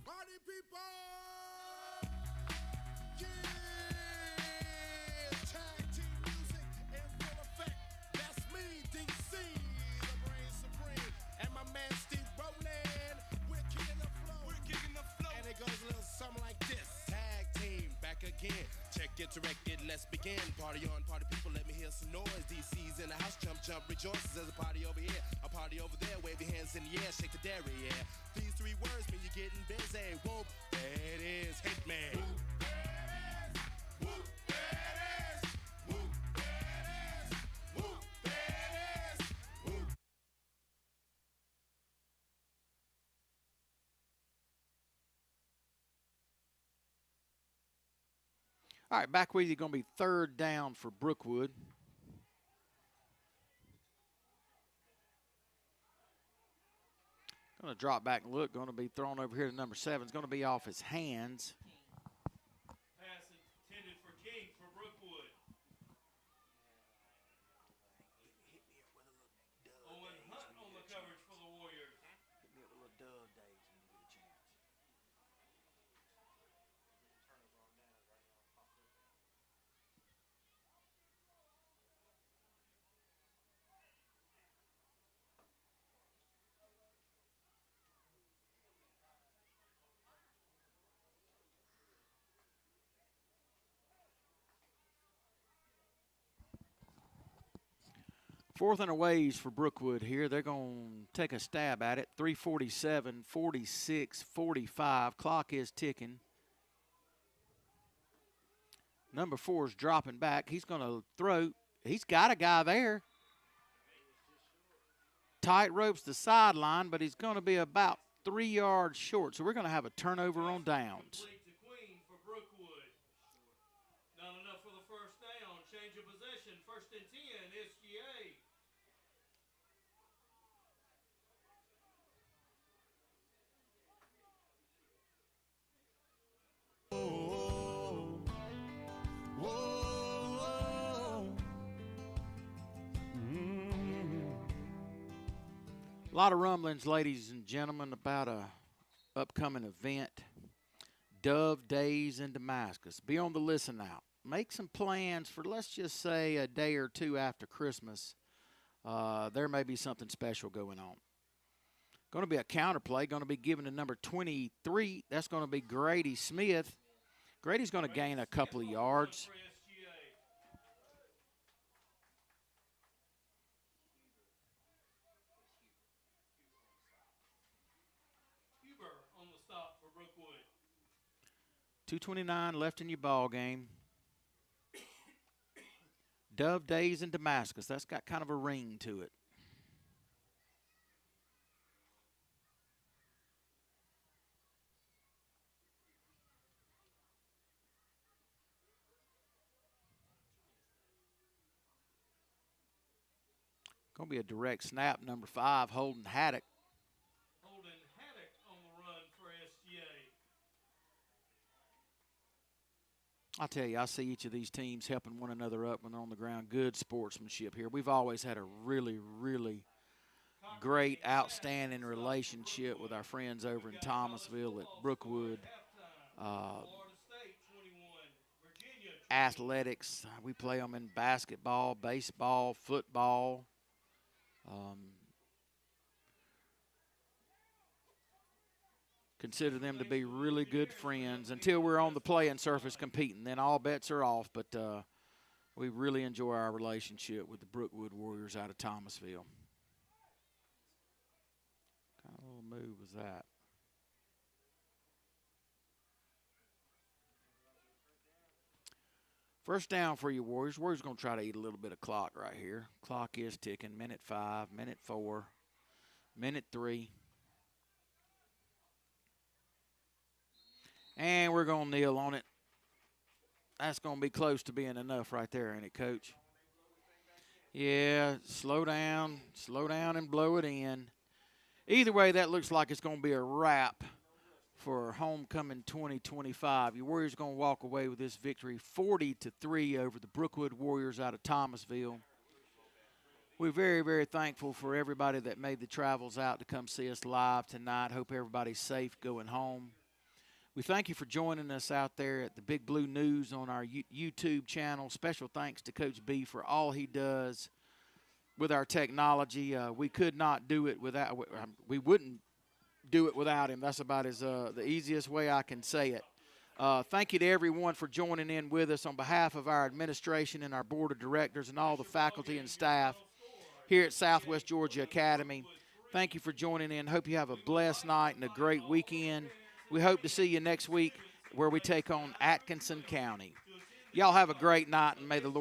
Party people! Yeah! Tag team music in full effect. That's me, DC, the brain supreme. And my man Steve Rowland. We're kicking the flow. And it goes a little something like this. Tag team back again. Check it, direct it, let's begin. Party on, party people, let me hear some noise. DC's in the house, jump, jump, rejoices. There's a party over here, a party over there. Wave your hands in the air, shake the dairy, yeah. These three words mean you're getting busy. Whoop, there it is, hit me. Whoop, there it is. Whoop, there it is. Whoop, there it is. Whoop. All right, back with you. Going to be third down for Brookwood. Going to drop back and look. Going to be thrown over here to number 7. It's going to be off his hands. Pass intended for King for Brookwood. Owen Hunt on the coverage for the Warriors. Hit me up with a little dub days when you get a chance. Fourth and aways for Brookwood here. They're going to take a stab at it. 3:47, 46, 45. Clock is ticking. Number 4 is dropping back. He's going to throw. He's got a guy there. Tight ropes the sideline, but he's going to be about 3 yards short. So we're going to have a turnover on downs. Complete to Queen for Brookwood. Not enough for the first down. Change of possession. 1st and 10, SGA. A lot of rumblings, ladies and gentlemen, about a upcoming event, Dove Days in Damascus. Be on the listen out. Make some plans for, let's just say, a day or two after Christmas. There may be something special going on. Going to be a counterplay, going to be given to number 23. That's going to be Grady Smith. Grady's going to gain a couple of yards. Huber on the stop for Brookwood. 2:29 left in your ball game. Dove Days in Damascus. That's got kind of a ring to it. Going to be a direct snap. Number 5, Holden Haddock. Holden Haddock on the run for SGA. I'll tell you, I see each of these teams helping one another up when they're on the ground. Good sportsmanship here. We've always had a really, really great, outstanding relationship with our friends over in Thomasville at Brookwood. Athletics, we play them in basketball, baseball, football. Consider them to be really good friends until we're on the playing surface competing. Then all bets are off, but we really enjoy our relationship with the Brookwood Warriors out of Thomasville. What kind of little move was that? First down for you, Warriors. Warriors going to try to eat a little bit of clock right here. Clock is ticking. Minute 5, minute 4, minute 3. And we're going to kneel on it. That's going to be close to being enough right there, ain't it, Coach? Yeah, slow down and blow it in. Either way, that looks like it's going to be a wrap for homecoming 2025. Your Warriors are going to walk away with this victory 40-3 over the Brookwood Warriors out of Thomasville. We're very, very thankful for everybody that made the travels out to come see us live tonight. Hope everybody's safe going home. We thank you for joining us out there at the Big Blue News on our YouTube channel. Special thanks to Coach B for all he does with our technology. We could not do it without, we wouldn't do it without him. That's about the easiest way I can say it. Thank you to everyone for joining in with us on behalf of our administration and our board of directors and all the faculty and staff here at Southwest Georgia Academy. Thank you for joining in. Hope you have a blessed night and a great weekend. We hope to see you next week where we take on Atkinson County. Y'all have a great night, and may the Lord